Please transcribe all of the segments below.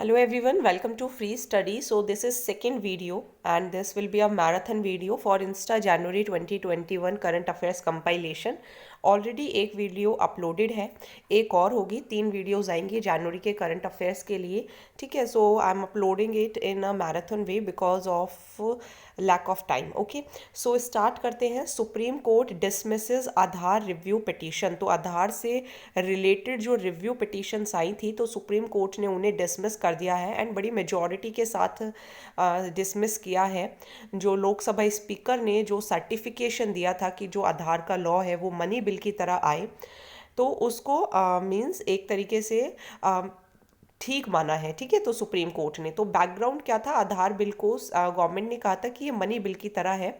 Hello everyone, welcome to Free Study. So this is second video and this will be a marathon video for Insta January 2021 current affairs compilation. Already एक video uploaded है, एक और होगी, 3 videos आएंगी जनवरी के current affairs के लिए। ठीक है, so I am uploading it in a marathon way because of lack of time. Okay, so start करते हैं। Supreme court dismisses Aadhaar review petition. तो आधार से रिलेटेड जो रिव्यू पिटीशंस आई थी तो सुप्रीम कोर्ट ने उन्हें डिसमिस कर दिया है एंड बड़ी मेजॉरिटी के साथ डिसमिस किया है। जो लोकसभा स्पीकर ने जो सर्टिफिकेशन दिया था कि जो आधार का लॉ है वो मनी बिल की तरह आए, तो उसको मींस एक तरीके से ठीक माना है। ठीक है, तो सुप्रीम कोर्ट ने, तो बैकग्राउंड क्या था, आधार बिल को गवर्नमेंट ने कहा था कि ये मनी बिल की तरह है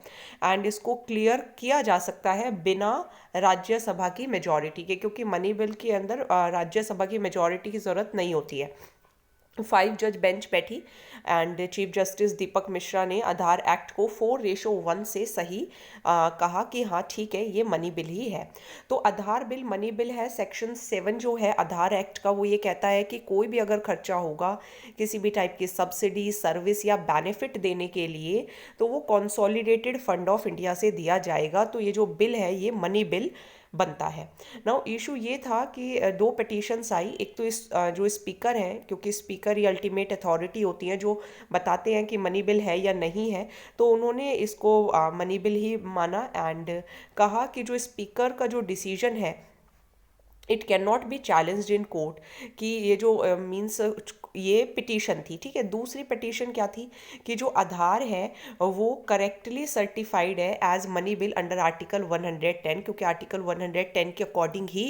एंड इसको क्लियर किया जा सकता है बिना राज्यसभा की मेजॉरिटी के, क्योंकि मनी बिल के अंदर राज्यसभा की मेजॉरिटी की ज़रूरत नहीं होती है। 5 जज बेंच बैठी एंड चीफ जस्टिस दीपक मिश्रा ने आधार एक्ट को 4:1 से सही कहा कि हाँ ठीक है, ये मनी बिल ही है। तो आधार बिल मनी बिल है। सेक्शन 7 जो है आधार एक्ट का, वो ये कहता है कि कोई भी अगर खर्चा होगा किसी भी टाइप की सब्सिडी, सर्विस या बेनिफिट देने के लिए, तो वो कंसोलिडेटेड फंड ऑफ इंडिया से दिया जाएगा। तो ये जो बिल है ये मनी बिल बनता है। नाउ इशू ये था कि दो पिटीशंस आई। एक तो इस जो स्पीकर हैं, क्योंकि स्पीकर ही अल्टीमेट अथॉरिटी होती हैं जो बताते हैं कि मनी बिल है या नहीं है, तो उन्होंने इसको मनी बिल ही माना एंड कहा कि जो स्पीकर का जो डिसीजन है it can not be challenged in court, कि ये जो मीन्स ये पिटीशन थी। ठीक है, दूसरी पिटीशन क्या थी कि जो आधार है वो करेक्टली सर्टिफाइड है as money bill under article 110, क्योंकि आर्टिकल 110 के अकॉर्डिंग ही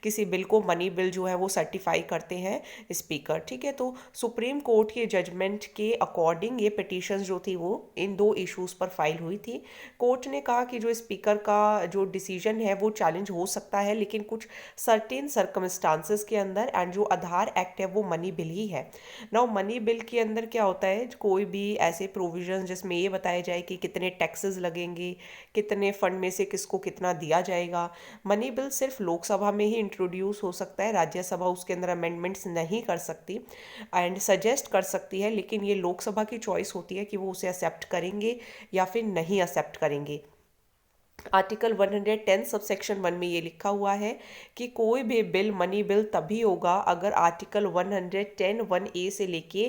किसी बिल को मनी बिल जो है वो सर्टिफाई करते हैं स्पीकर। ठीक है, तो सुप्रीम कोर्ट के जजमेंट के अकॉर्डिंग ये पिटीशन जो थी वो इन दो इशूज़ पर फाइल हुई थी। कोर्ट ने कहा कि जो स्पीकर का जो डिसीजन है वो चैलेंज हो सकता है, लेकिन कुछ सर्टेन सर्कमस्टांसेस के अंदर, एंड जो आधार एक्ट है वो मनी बिल ही है। नाउ मनी बिल के अंदर क्या होता है, कोई भी ऐसे प्रोविजन जिसमें ये बताया जाए कि कितने टैक्सेस लगेंगे, कितने फंड में से किसको कितना दिया जाएगा। मनी बिल सिर्फ लोकसभा में ही इंट्रोड्यूस हो सकता है, राज्यसभा उसके अंदर अमेंडमेंट्स नहीं कर सकती एंड सजेस्ट कर सकती है, लेकिन ये लोकसभा की चॉइस होती है कि वो उसे एक्सेप्ट करेंगे या फिर नहीं एक्सेप्ट करेंगे। आर्टिकल 110 सब सेक्शन 1 में ये लिखा हुआ है कि कोई भी बिल मनी बिल तभी होगा अगर आर्टिकल 110 1A से लेके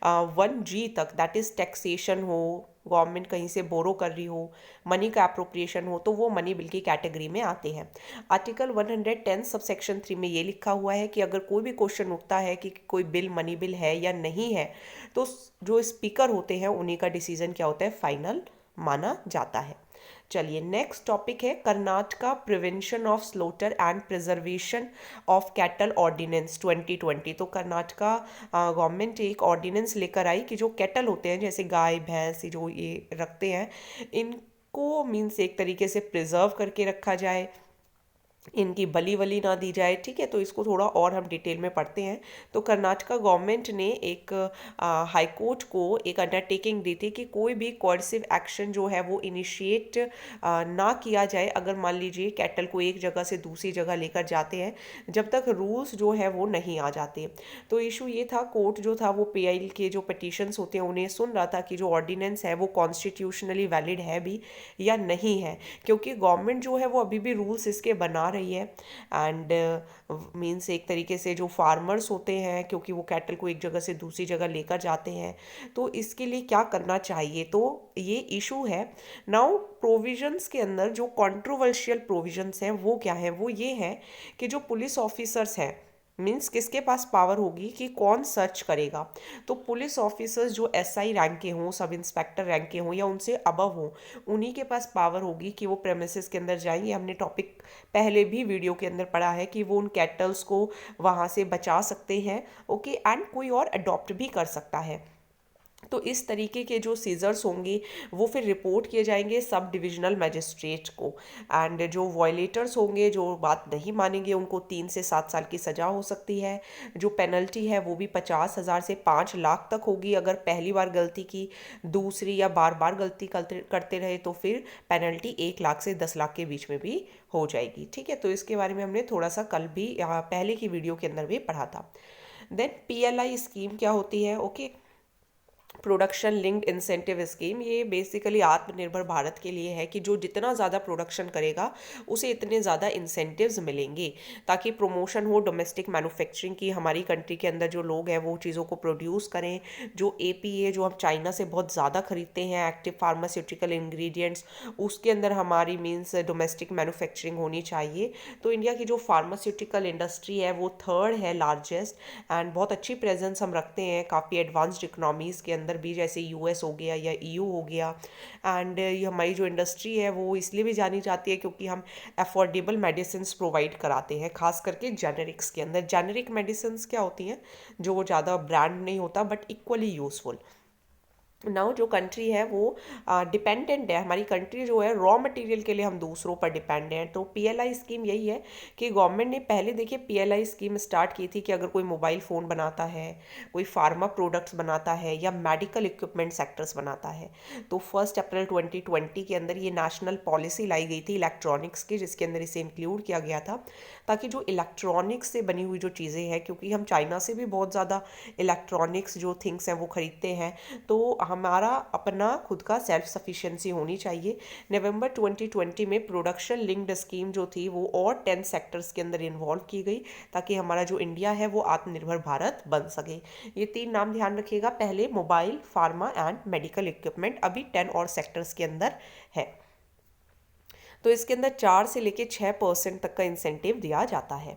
1G तक, दैट इज टैक्सेशन हो, गवर्नमेंट कहीं से बोरो कर रही हो, मनी का अप्रोप्रिएशन हो, तो वो मनी बिल की कैटेगरी में आते हैं। आर्टिकल 110 सब सेक्शन 3 में ये लिखा हुआ है कि अगर कोई भी क्वेश्चन उठता है कि कोई बिल मनी बिल है या नहीं है, तो जो स्पीकर होते हैं उन्हीं का डिसीजन क्या होता है, फाइनल माना जाता है। चलिए नेक्स्ट टॉपिक है Karnataka prevention of slaughter and preservation of cattle ordinance 2020। तो कर्नाटका गवर्नमेंट एक ऑर्डिनेंस लेकर आई कि जो कैटल होते हैं, जैसे गाय भैंस जो ये रखते हैं, इनको मीन्स एक तरीके से प्रिजर्व करके रखा जाए, इनकी बली वली ना दी जाए। ठीक है, तो इसको थोड़ा और हम डिटेल में पढ़ते हैं। तो कर्नाटका गवर्नमेंट ने एक हाई कोर्ट को एक अंडरटेकिंग दी थी कि कोई भी कोर्सिव एक्शन जो है वो इनिशिएट ना किया जाए अगर मान लीजिए कैटल को एक जगह से दूसरी जगह लेकर जाते हैं, जब तक रूल्स जो है वो नहीं आ जाते। तो इशू ये था, कोर्ट जो था वो पीआई के जो पिटीशंस होते हैं उन्हें सुन रहा था कि जो ऑर्डिनेंस है वो कॉन्स्टिट्यूशनली वैलिड है भी या नहीं है, क्योंकि गवर्नमेंट जो है वो अभी भी रूल्स इसके बना रही है एंड मीन्स एक तरीके से जो फार्मर्स होते हैं, क्योंकि वो कैटल को एक जगह से दूसरी जगह लेकर जाते हैं, तो इसके लिए क्या करना चाहिए, तो ये इशू है। नाउ प्रोविजंस के अंदर जो कंट्रोवर्शियल प्रोविजंस हैं वो क्या है, वो ये है कि जो पुलिस ऑफिसर्स हैं, मीन्स किसके पास पावर होगी कि कौन सर्च करेगा। तो पुलिस ऑफिसर्स जो एसआई रैंक के हों, सब इंस्पेक्टर रैंक के हों या उनसे अबव हों, उन्हीं के पास पावर होगी कि वो प्रेमिसेस के अंदर जाएंगे। हमने टॉपिक पहले भी वीडियो के अंदर पढ़ा है कि वो उन कैटल्स को वहाँ से बचा सकते हैं। ओके, एंड कोई और अडॉप्ट भी कर सकता है। तो इस तरीके के जो सीजर्स होंगे वो फिर रिपोर्ट किए जाएंगे सब डिविजनल मजिस्ट्रेट को, एंड जो वॉयलेटर्स होंगे, जो बात नहीं मानेंगे, उनको 3 से 7 साल की सज़ा हो सकती है। जो पेनल्टी है वो भी 50,000 से 5 लाख तक होगी अगर पहली बार गलती की, दूसरी या बार बार गलती करते रहे तो फिर पेनल्टी 1 लाख से 10 लाख के बीच में भी हो जाएगी। ठीक है, तो इसके बारे में हमने थोड़ा सा कल भी पहले की वीडियो के अंदर भी पढ़ा था। देन PLI स्कीम क्या होती है? Okay, production linked incentive scheme, ये बेसिकली आत्मनिर्भर भारत के लिए है कि जो जितना ज़्यादा प्रोडक्शन करेगा उसे इतने ज़्यादा इंसेंटिव्स मिलेंगे, ताकि प्रमोशन हो डोमेस्टिक मैन्युफैक्चरिंग की। हमारी कंट्री के अंदर जो लोग हैं वो चीज़ों को प्रोड्यूस करें। जो APA जो हम चाइना से बहुत ज़्यादा खरीदते हैं, एक्टिव फार्मास्यूटिकल इंग्रेडिएंट्स, उसके अंदर हमारी मीन्स डोमेस्टिक मैन्युफैक्चरिंग होनी चाहिए। तो इंडिया की जो फार्मास्यूटिकल इंडस्ट्री है वो थर्ड है लार्जेस्ट, एंड बहुत अच्छी प्रेजेंस हम रखते हैं काफ़ी एडवांस्ड इकोनॉमीज़ के अंदर भी, जैसे US हो गया या EU हो गया। एंड ये हमारी जो इंडस्ट्री है वो इसलिए भी जानी जाती है क्योंकि हम अफोर्डेबल मेडिसिन प्रोवाइड कराते हैं, खास करके जेनेरिक्स के अंदर। जेनेरिक मेडिसिन क्या होती हैं? जो ज़्यादा ब्रांड नहीं होता बट इक्वली यूजफुल। नाउ जो कंट्री है वो डिपेंडेंट है, हमारी कंट्री जो है रॉ मटेरियल के लिए हम दूसरों पर डिपेंड हैं। तो PLI स्कीम यही है कि गवर्नमेंट ने पहले देखिए PLI स्कीम स्टार्ट की थी कि अगर कोई मोबाइल फ़ोन बनाता है, कोई फार्मा प्रोडक्ट्स बनाता है या मेडिकल इक्विपमेंट सेक्टर्स बनाता है, तो 1 अप्रैल 2020 के अंदर ये नेशनल पॉलिसी लाई गई थी इलेक्ट्रॉनिक्स की, जिसके अंदर इसे इंक्लूड किया गया था, ताकि जो इलेक्ट्रॉनिक्स से बनी हुई जो चीज़ें हैं, क्योंकि हम चाइना से भी बहुत ज़्यादा इलेक्ट्रॉनिक्स जो थिंग्स हैं वो ख़रीदते हैं, तो हमारा अपना खुद का सेल्फ सफिशिएंसी होनी चाहिए। नवंबर 2020 में प्रोडक्शन लिंक्ड स्कीम जो थी वो और 10 सेक्टर्स के अंदर इन्वॉल्व की गई, ताकि हमारा जो इंडिया है वो आत्मनिर्भर भारत बन सके। ये 3 नाम ध्यान रखिएगा, पहले mobile, pharma and medical equipment, अभी 10 और सेक्टर्स के अंदर है। तो इसके अंदर 4 से लेके 6% तक का इंसेंटिव दिया जाता है।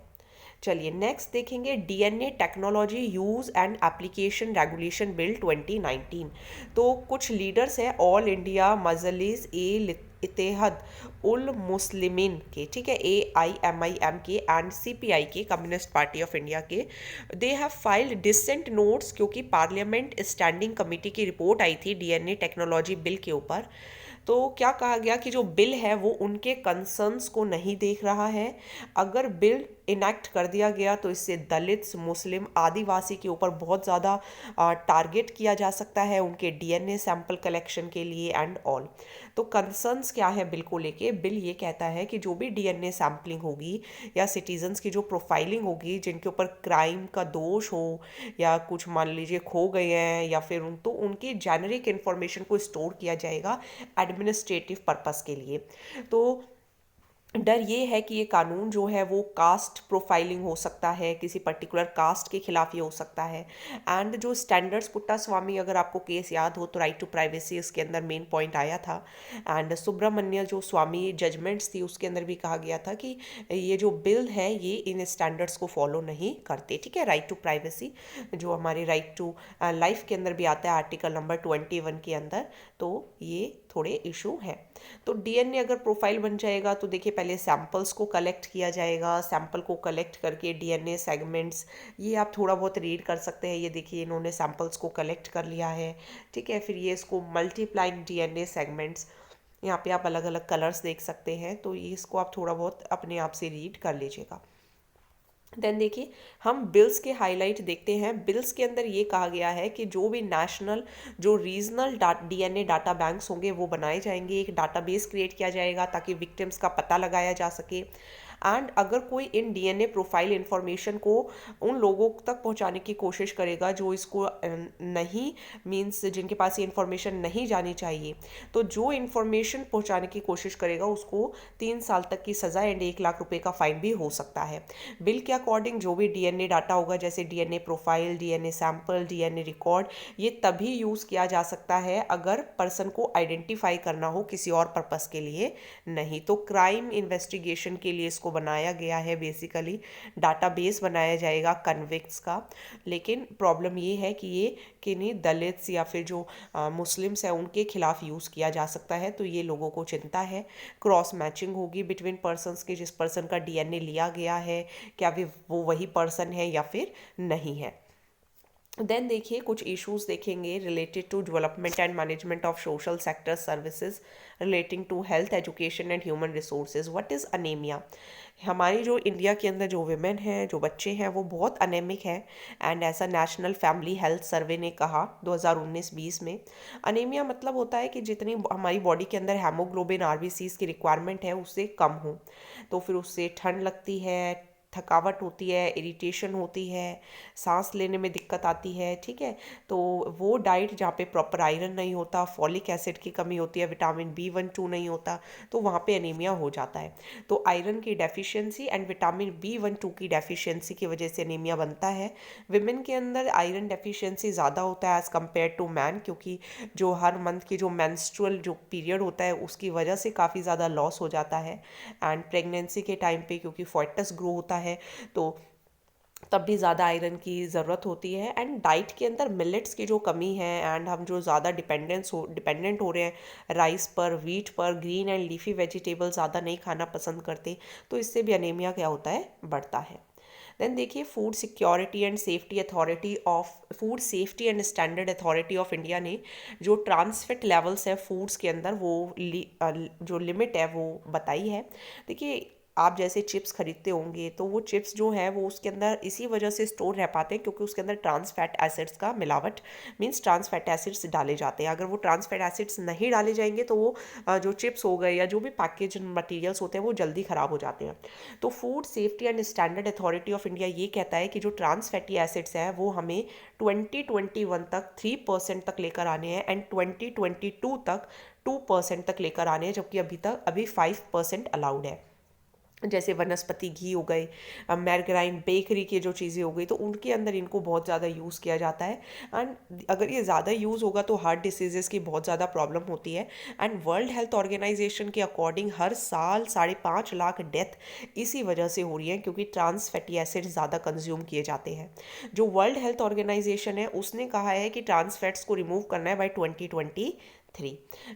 चलिए नेक्स्ट देखेंगे DNA technology use and application regulation bill 2019। तो कुछ लीडर्स हैं ऑल इंडिया मजलिस ए इत्तेहाद उल मुस्लिमीन के, ठीक है, AIMIM के एंड CPI के, कम्युनिस्ट पार्टी ऑफ इंडिया के, they have filed dissent notes, क्योंकि पार्लियामेंट स्टैंडिंग कमेटी की रिपोर्ट आई थी DNA टेक्नोलॉजी बिल के ऊपर। तो क्या कहा गया कि जो बिल है वो उनके कंसर्न्स को नहीं देख रहा है। अगर बिल इनेक्ट कर दिया गया तो इससे दलित्स, मुस्लिम, आदिवासी के ऊपर बहुत ज़्यादा टारगेट किया जा सकता है उनके DNA सैंपल कलेक्शन के लिए एंड ऑल। तो कंसर्न्स क्या है बिल को लेके? बिल ये कहता है कि जो भी DNA सैम्पलिंग होगी या सिटीजन्स की जो प्रोफाइलिंग होगी जिनके ऊपर क्राइम का दोष हो या कुछ मान लीजिए खो गए हैं या फिर तो उनकी जेनेरिक इन्फॉर्मेशन को स्टोर किया जाएगा एडमिनिस्ट्रेटिव पर्पस के लिए। तो डर ये है कि ये कानून जो है वो कास्ट प्रोफाइलिंग हो सकता है, किसी पर्टिकुलर कास्ट के खिलाफ ये हो सकता है। एंड जो स्टैंडर्ड्स पुट्टा स्वामी, अगर आपको केस याद हो तो राइट टू प्राइवेसी उसके अंदर मेन पॉइंट आया था। एंड सुब्रमण्य जो स्वामी जजमेंट्स थी उसके अंदर भी कहा गया था कि ये जो बिल है ये इन स्टैंडर्ड्स को फॉलो नहीं करते, ठीक है। राइट टू प्राइवेसी जो हमारे राइट टू लाइफ के अंदर भी आता है आर्टिकल नंबर 21 के अंदर, तो ये थोड़े इशू हैं। तो DNA अगर प्रोफाइल बन जाएगा तो देखिए पहले सैंपल्स को कलेक्ट किया जाएगा, सैंपल को कलेक्ट करके DNA सेगमेंट्स, ये आप थोड़ा बहुत रीड कर सकते हैं। ये देखिए इन्होंने सैंपल्स को कलेक्ट कर लिया है, ठीक है। फिर ये इसको मल्टीप्लाइंग DNA सेगमेंट्स, यहाँ पे आप अलग अलग कलर्स देख सकते हैं, तो ये इसको आप थोड़ा बहुत अपने आप से रीड कर लीजिएगा। देन देखिए हम बिल्स के हाईलाइट देखते हैं। बिल्स के अंदर ये कहा गया है कि जो भी नेशनल जो रीजनल DNA डाटा बैंक्स होंगे वो बनाए जाएंगे, एक डाटाबेस क्रिएट किया जाएगा ताकि विक्टिम्स का पता लगाया जा सके। एंड अगर कोई इन DNA प्रोफाइल इंफॉर्मेशन को उन लोगों तक पहुंचाने की कोशिश करेगा जो इसको नहीं मीन्स जिनके पास ये इन्फॉर्मेशन नहीं जानी चाहिए, तो जो इन्फॉर्मेशन पहुंचाने की कोशिश करेगा उसको 3 साल तक की सज़ा एंड 1 लाख रुपए का फाइन भी हो सकता है। बिल के अकॉर्डिंग जो भी DNA डाटा होगा, जैसे DNA profile, DNA sample, DNA record, ये तभी यूज़ किया जा सकता है अगर पर्सन को आइडेंटिफाई करना हो, किसी और पर्पस के लिए नहीं। तो क्राइम इन्वेस्टिगेशन के लिए इसको बनाया गया है, बेसिकली डाटाबेस बनाया जाएगा कन्विक्ट्स का। लेकिन प्रॉब्लम ये है कि ये किन्हीं दलित्स या फिर जो मुस्लिम्स हैं उनके खिलाफ यूज़ किया जा सकता है, तो ये लोगों को चिंता है। क्रॉस मैचिंग होगी बिटवीन पर्सन्स की, जिस पर्सन का DNA लिया गया है क्या भी वो वही पर्सन है या फिर नहीं है। देन देखिए कुछ इश्यूज देखेंगे related to development and management of social sector services relating to health, education and human resources. What is anaemia? हमारी जो इंडिया के अंदर जो विमेन हैं, जो बच्चे हैं, वो बहुत अनेमिक हैं। एंड ऐसा नेशनल फैमिली हेल्थ सर्वे ने कहा 2019-20 में। अनेमिया मतलब होता है कि जितनी हमारी बॉडी के अंदर हेमोग्लोबिन RBCs की रिक्वायरमेंट है उससे कम हो, तो फिर उससे ठंड लगती है, थकावट होती है, इरिटेशन होती है, सांस लेने में दिक्कत आती है, ठीक है। तो वो डाइट जहाँ पे प्रॉपर आयरन नहीं होता, फॉलिक एसिड की कमी होती है, विटामिन B1-2 नहीं होता, तो वहाँ पे एनीमिया हो जाता है। तो आयरन की डेफिशिएंसी एंड विटामिन B1-2 की डेफिशिएंसी की वजह से एनीमिया बनता है। विमेन के अंदर आयरन डेफिशिएंसी ज़्यादा होता है एज़ कम्पेयर टू मैन, क्योंकि जो हर मंथ की जो मेंस्ट्रुअल जो पीरियड होता है उसकी वजह से काफ़ी ज़्यादा लॉस हो जाता है। एंड प्रेगनेंसी के टाइम पे क्योंकि फॉइटस ग्रो होता है तो तब भी ज़्यादा आयरन की ज़रूरत होती है। एंड डाइट के अंदर मिलेट्स की जो कमी है एंड हम जो ज़्यादा डिपेंडेंट हो रहे हैं राइस पर, वीट पर, ग्रीन एंड लीफी वेजिटेबल ज़्यादा नहीं खाना पसंद करते, तो इससे भी अनीमिया क्या होता है, बढ़ता है। देन देखिए food security and safety authority of food safety and standard authority of India ने जो ट्रांसफैट लेवल्स है फूड्स के अंदर वो जो लिमिट है वो बताई है। देखिए आप जैसे चिप्स खरीदते होंगे तो वो चिप्स जो है वो उसके अंदर इसी वजह से स्टोर रह पाते हैं क्योंकि उसके अंदर ट्रांस फैट एसिड्स का मिलावट मींस ट्रांस फैट एसिड्स डाले जाते हैं। अगर वो ट्रांस फैट एसिड्स नहीं डाले जाएंगे तो वो जो चिप्स हो गए या जो भी पैकेज मटेरियल्स होते हैं वो जल्दी ख़राब हो जाते हैं। तो food safety and standard authority of India ये कहता है कि जो ट्रांस फैटी एसिड्स हैं वो हमें 2021 तक 3% तक लेकर आने हैं एंड 2022 तक 2% तक लेकर आने हैं, जबकि अभी 5% अलाउड है। जैसे वनस्पति घी हो गए, मैरग्राइन बेकरी की जो चीज़ें हो गई, तो उनके अंदर इनको बहुत ज़्यादा यूज़ किया जाता है। एंड अगर ये ज़्यादा यूज़ होगा तो हार्ट डिसीज़ेज़ की बहुत ज़्यादा प्रॉब्लम होती है। एंड वर्ल्ड हेल्थ ऑर्गेनाइजेशन के अकॉर्डिंग हर साल 5.5 लाख डेथ इसी वजह से हो रही है क्योंकि ट्रांस फैटी एसिड ज़्यादा कंज्यूम किए जाते हैं। जो वर्ल्ड हेल्थ ऑर्गेनाइजेशन है उसने कहा है कि ट्रांस फैट्स को रिमूव करना है बाय 2023।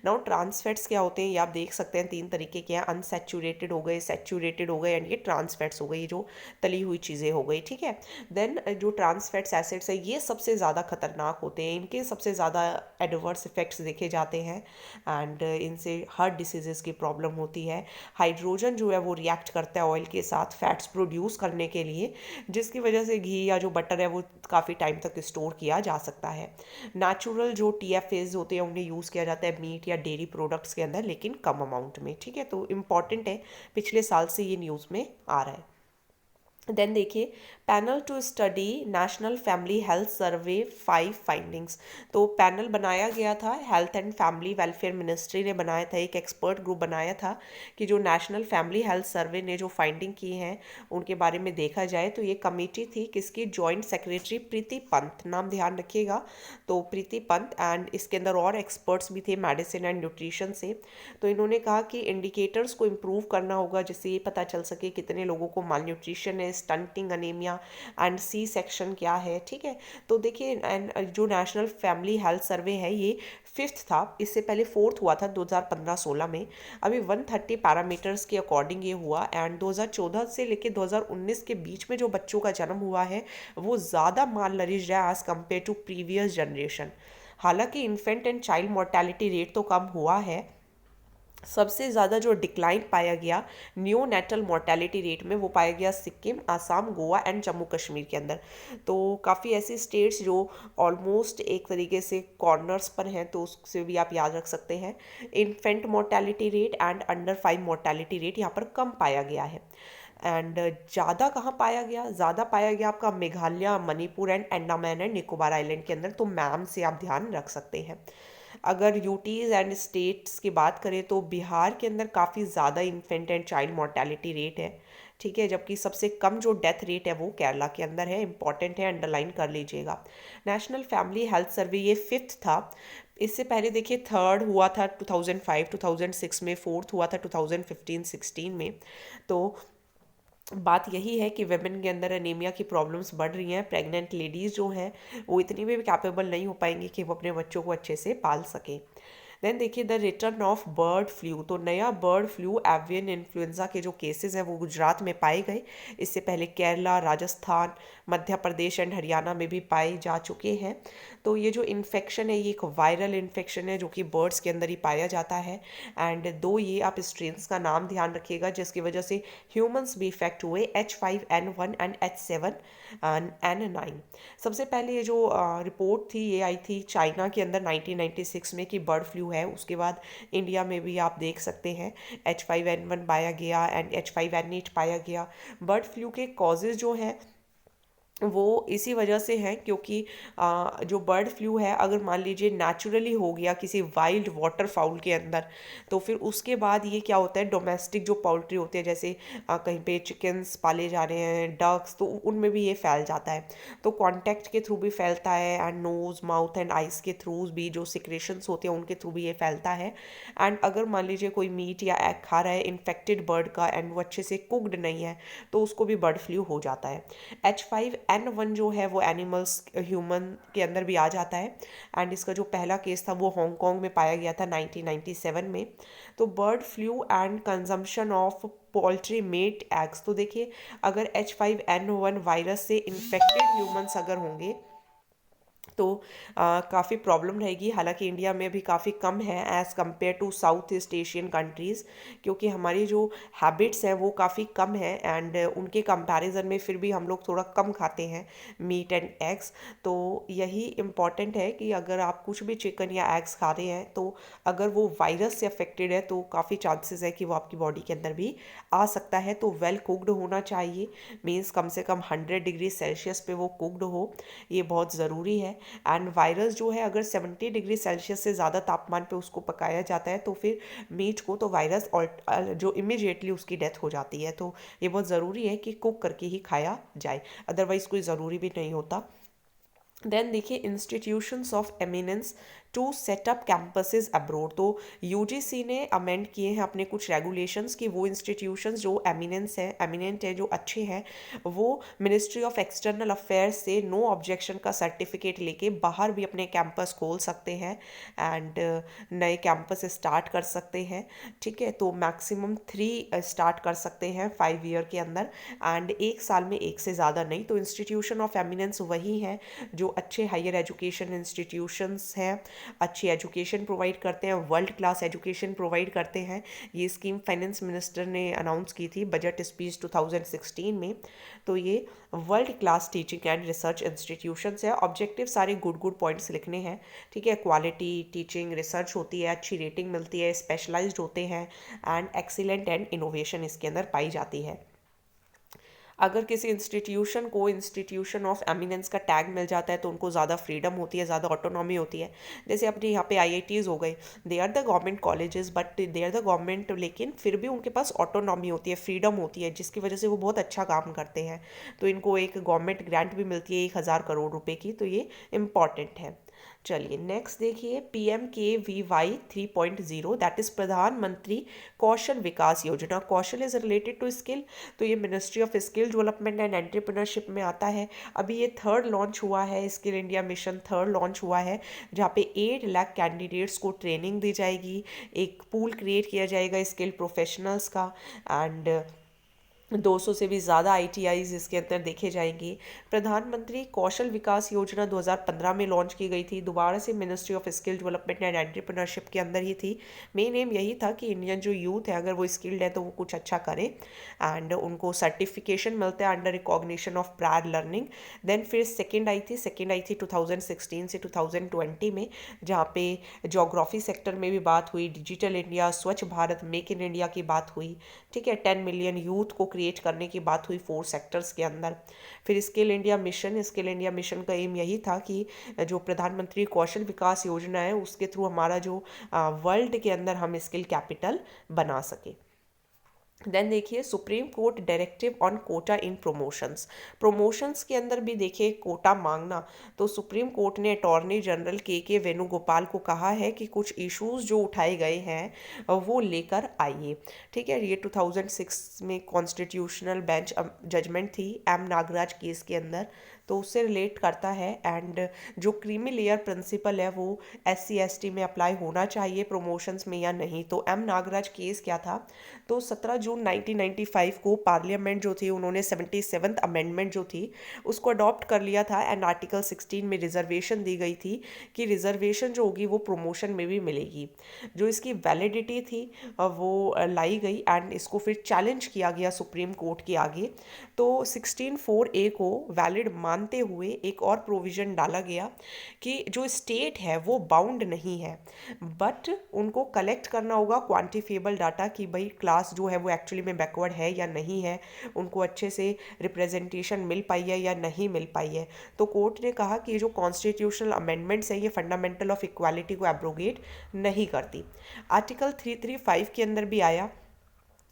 नाउ ट्रांस फैट्स क्या होते हैं ये आप देख सकते हैं, 3 तरीके के हैं, अनसैचुरेटेड हो गए, सैचुरेटेड हो गए एंड ये ट्रांस फैट्स हो गई, जो तली हुई चीज़ें हो गई, ठीक है। देन जो ट्रांस फैट्स एसिड्स है ये सबसे ज़्यादा खतरनाक होते हैं, इनके सबसे ज़्यादा एडवर्स इफेक्ट्स देखे जाते हैं एंड इनसे हार्ट डिसीजेज़ की प्रॉब्लम होती है। हाइड्रोजन जो है वो रिएक्ट करता है ऑयल के साथ फैट्स प्रोड्यूस करने के लिए, जिसकी वजह से घी या जो बटर है वो काफ़ी टाइम तक स्टोर किया जा सकता है। नेचुरल जो TFAs होते हैं उन्हें यूज़ किया जाता है मीट या डेयरी प्रोडक्ट्स के अंदर, लेकिन कम अमाउंट में, ठीक है। तो इम्पॉर्टेंट है, पिछले साल से ये न्यूज़ में आ रहा है। देन देखिए panel to study national family health survey 5 findings. तो पैनल बनाया गया था, health and family welfare ministry ने बनाया था, एक एक्सपर्ट ग्रुप बनाया था कि जो नेशनल फैमिली हेल्थ सर्वे ने जो फाइंडिंग की हैं उनके बारे में देखा जाए। तो ये कमेटी थी किसकी, जॉइंट सेक्रेटरी प्रीति पंत, नाम ध्यान रखिएगा, तो प्रीति पंत। एंड इसके अंदर और एक्सपर्ट्स भी थे मेडिसिन एंड न्यूट्रिशन से। तो इन्होंने कहा कि इंडिकेटर्स को इम्प्रूव करना होगा जिससे ये पता चल सके कितने लोगों को माल न्यूट्रिशन है, stunting anaemia and C section क्या है, ठीक है। तो देखिए एंड जो नेशनल फैमिली हेल्थ सर्वे है ये 5th था, इससे पहले 4th हुआ था 2015-16 में। अभी 130 पैरामीटर्स के अकॉर्डिंग ये हुआ एंड 2014 से लेकर 2019 के बीच में जो बच्चों का जन्म हुआ है वो ज़्यादा माल नरिश्ड है as compare to previous generation. हालांकि infant and child mortality rate तो कम हुआ है, सबसे ज़्यादा जो डिक्लाइन पाया गया न्यू नेटल मोर्टेलिटी रेट में वो पाया गया सिक्किम, आसाम, गोवा एंड जम्मू कश्मीर के अंदर। तो काफ़ी ऐसी स्टेट्स जो ऑलमोस्ट एक तरीके से कॉर्नर्स पर हैं, तो उससे भी आप याद रख सकते हैं। Infant mortality rate and under 5 mortality rate यहाँ पर कम पाया गया है। एंड ज़्यादा कहाँ पाया गया, ज़्यादा पाया गया आपका Meghalaya, Manipur and Andaman and Nicobar island के अंदर। तो मैम से आप ध्यान रख सकते हैं। अगर यूटीज़ एंड स्टेट्स की बात करें तो बिहार के अंदर काफ़ी ज़्यादा infant and child mortality rate है, ठीक है, जबकि सबसे कम जो डेथ रेट है वो केरला के अंदर है। इंपॉर्टेंट है, अंडरलाइन कर लीजिएगा। नेशनल फैमिली हेल्थ सर्वे ये 5th था। इससे पहले देखिए 3rd हुआ था 2005-2006 में, 4th हुआ था 2015-16 में। तो बात यही है कि वेमेन के अंदर अनीमिया की प्रॉब्लम्स बढ़ रही हैं। प्रेग्नेंट लेडीज़ जो हैं वो इतनी भी कैपेबल नहीं हो पाएंगी कि वो अपने बच्चों को अच्छे से पाल सकें। देन देखिए the return of bird flu. तो नया बर्ड फ्लू एवियन इन्फ्लुएंजा के जो केसेस हैं वो गुजरात में पाए गए। इससे पहले केरला, राजस्थान, मध्य प्रदेश एंड हरियाणा में भी पाए जा चुके हैं। तो ये जो इन्फेक्शन है ये एक वायरल इन्फेक्शन है जो कि बर्ड्स के अंदर ही पाया जाता है। एंड दो ये आप स्ट्रेन्स का नाम ध्यान रखिएगा जिसकी वजह से ह्यूमंस भी इफेक्ट हुए, H5N1 एंड H7N9। सबसे पहले ये जो रिपोर्ट थी ये आई थी चाइना के अंदर 1996 में कि बर्ड फ्लू फ्लू है, उसके बाद इंडिया में भी आप देख सकते हैं H5N1 पाया गया एंड H5N8 पाया गया। बर्ड फ्लू के कॉजेज़ जो हैं वो इसी वजह से हैं क्योंकि जो बर्ड फ्लू है अगर मान लीजिए नेचुरली हो गया किसी वाइल्ड वाटर फाउल के अंदर, तो फिर उसके बाद ये क्या होता है, डोमेस्टिक जो पोल्ट्री होती है जैसे कहीं पे चिकन्स पाले जा रहे हैं, डक्स, तो उनमें भी ये फैल जाता है। तो कांटेक्ट के थ्रू भी फैलता है and nose mouth and eyes के थ्रू भी जो सिक्रेशंस होते हैं उनके थ्रू भी ये फैलता है। एंड अगर मान लीजिए कोई मीट या एग खा रहा है इन्फेक्टेड बर्ड का एंड वो अच्छे से कुकड नहीं है तो उसको भी बर्ड फ्लू हो जाता है। H5N1 जो है वो एनिमल्स ह्यूमन के अंदर भी आ जाता है एंड इसका जो पहला केस था वो हांगकांग में पाया गया था 1997 में। तो bird flu and consumption of poultry meat eggs, तो देखिए अगर H5N1 वायरस से इन्फेक्टेड ह्यूमंस अगर होंगे तो काफ़ी प्रॉब्लम रहेगी। हालांकि इंडिया में भी काफ़ी कम है as compare to South East Asian countries, क्योंकि हमारी जो हैबिट्स हैं वो काफ़ी कम है एंड उनके कंपैरिजन में फिर भी हम लोग थोड़ा कम खाते हैं मीट एंड एग्स। तो यही इम्पॉर्टेंट है कि अगर आप कुछ भी चिकन या एग्स खा रहे हैं तो अगर वो वायरस से अफेक्टेड है तो काफ़ी चांसेस है कि वो आपकी बॉडी के अंदर भी आ सकता है। तो वेल कुकड होना चाहिए, मीन्स कम से कम 100 डिग्री सेल्सियस पे वो कुकड हो, ये बहुत ज़रूरी है। एंड वायरस जो है अगर 70 डिग्री सेल्सियस से ज़्यादा तापमान पे उसको पकाया जाता है तो फिर मीट को तो वायरस और जो इमिजिएटली उसकी डेथ हो जाती है। तो ये बहुत ज़रूरी है कि कुक करके ही खाया जाए, अदरवाइज़ कोई ज़रूरी भी नहीं होता। देन देखिए institutions of eminence to set up campuses abroad, तो यूजीसी ने अमेंड किए हैं अपने कुछ रेगुलेशंस कि वो इंस्टीट्यूशंस जो एमिनेंट है, जो अच्छे हैं, वो मिनिस्ट्री ऑफ एक्सटर्नल अफेयर्स से नो ऑब्जेक्शन का सर्टिफिकेट लेके बाहर भी अपने कैंपस खोल सकते हैं एंड नए कैंपस स्टार्ट कर सकते हैं। ठीक है, तो मैक्सिमम 3 स्टार्ट कर सकते हैं 5 ईयर के अंदर एंड 1 साल में एक से ज़्यादा नहीं। तो इंस्टीट्यूशन ऑफ एमिनेंस वही हैं जो अच्छे हायर एजुकेशन इंस्टीट्यूशंस हैं, अच्छी एजुकेशन प्रोवाइड करते हैं, वर्ल्ड क्लास एजुकेशन प्रोवाइड करते हैं। ये स्कीम फाइनेंस मिनिस्टर ने अनाउंस की थी बजट स्पीच 2016 में। तो ये world class teaching and research institutions है। ऑब्जेक्टिव सारे गुड गुड पॉइंट्स लिखने हैं, ठीक है। क्वालिटी टीचिंग रिसर्च होती है, अच्छी रेटिंग मिलती है, स्पेशलाइज्ड होते हैं एंड एक्सीलेंट एंड इनोवेशन इसके अंदर पाई जाती है। अगर किसी इंस्टीट्यूशन को इंस्टीट्यूशन ऑफ एमिनेंस का टैग मिल जाता है तो उनको ज़्यादा फ्रीडम होती है, ज़्यादा ऑटोनॉमी होती है। जैसे अपने यहाँ पे आईआईटीज़ हो गए, they are the government colleges but they are the government, लेकिन फिर भी उनके पास ऑटोनॉमी होती है, फ्रीडम होती है, जिसकी वजह से वो बहुत अच्छा काम करते हैं। तो इनको एक गवर्नमेंट ग्रांट भी मिलती है 1000 करोड़ रुपए की, तो ये इम्पॉर्टेंट है। चलिए नेक्स्ट देखिए PMKVY 3.0, दैट इज प्रधानमंत्री कौशल विकास योजना। कौशल इज रिलेटेड टू स्किल, तो ये ministry of skill development and entrepreneurship में आता है। अभी ये थर्ड लॉन्च हुआ है, skill India mission third launch हुआ है, जहाँ पे 8 लाख कैंडिडेट्स को ट्रेनिंग दी जाएगी, एक पूल क्रिएट किया जाएगा स्किल प्रोफेशनल्स का एंड 200 से भी ज़्यादा ITIs इसके अंदर देखे जाएंगे। प्रधानमंत्री कौशल विकास योजना 2015 में लॉन्च की गई थी, दोबारा से ministry of skill development and entrepreneurship के अंदर ही थी। मेन एम यही था कि इंडियन जो यूथ है अगर वो स्किल्ड है तो वो कुछ अच्छा करे एंड उनको सर्टिफिकेशन मिलता है under recognition of prior learning. Then फिर सेकेंड आई थी 2016 से 2020 में, जहाँ पे जोग्राफी सेक्टर में भी बात हुई, डिजिटल इंडिया, स्वच्छ भारत, मेक इन इंडिया की बात हुई, ठीक है। 10 मिलियन यूथ को क्रिएट करने की बात हुई 4 सेक्टर्स के अंदर। फिर स्किल इंडिया मिशन का एम यही था कि जो प्रधानमंत्री कौशल विकास योजना है उसके थ्रू हमारा जो वर्ल्ड के अंदर हम स्किल कैपिटल बना सके। देन देखिए supreme court directive on quota in promotions के अंदर भी देखिए कोटा मांगना। तो सुप्रीम कोर्ट ने अटॉर्नी जनरल के वेणुगोपाल को कहा है कि कुछ इश्यूज जो उठाए गए हैं वो लेकर आइए, ठीक है। ये 2006 में कॉन्स्टिट्यूशनल बेंच जजमेंट थी M नागराज केस के अंदर, तो उससे रिलेट करता है एंड जो क्रीमी लेयर प्रिंसिपल है वो SC ST में अप्लाई होना चाहिए प्रमोशंस में या नहीं। तो M नागराज केस क्या था, तो 17 जून 1995 को पार्लियामेंट जो थी उन्होंने 77th अमेंडमेंट जो थी उसको अडॉप्ट कर लिया था एंड आर्टिकल 16 में रिजर्वेशन दी गई थी कि रिजर्वेशन जो होगी वो प्रमोशन में भी मिलेगी। जो इसकी वैलिडिटी थी वो लाई गई एंड इसको फिर चैलेंज किया गया सुप्रीम कोर्ट के आगे। तो 16(4)(a) को वैलिड मान मानते हुए एक और प्रोविज़न डाला गया कि जो स्टेट है वो बाउंड नहीं है, बट उनको कलेक्ट करना होगा क्वांटिफिएबल डाटा कि भाई क्लास जो है वो एक्चुअली में बैकवर्ड है या नहीं है, उनको अच्छे से रिप्रेजेंटेशन मिल पाई है या नहीं मिल पाई है। तो कोर्ट ने कहा कि ये जो कॉन्स्टिट्यूशनल अमेंडमेंट्स है ये फंडामेंटल ऑफ इक्वालिटी को एब्रोगेट नहीं करती। आर्टिकल 335 के अंदर भी आया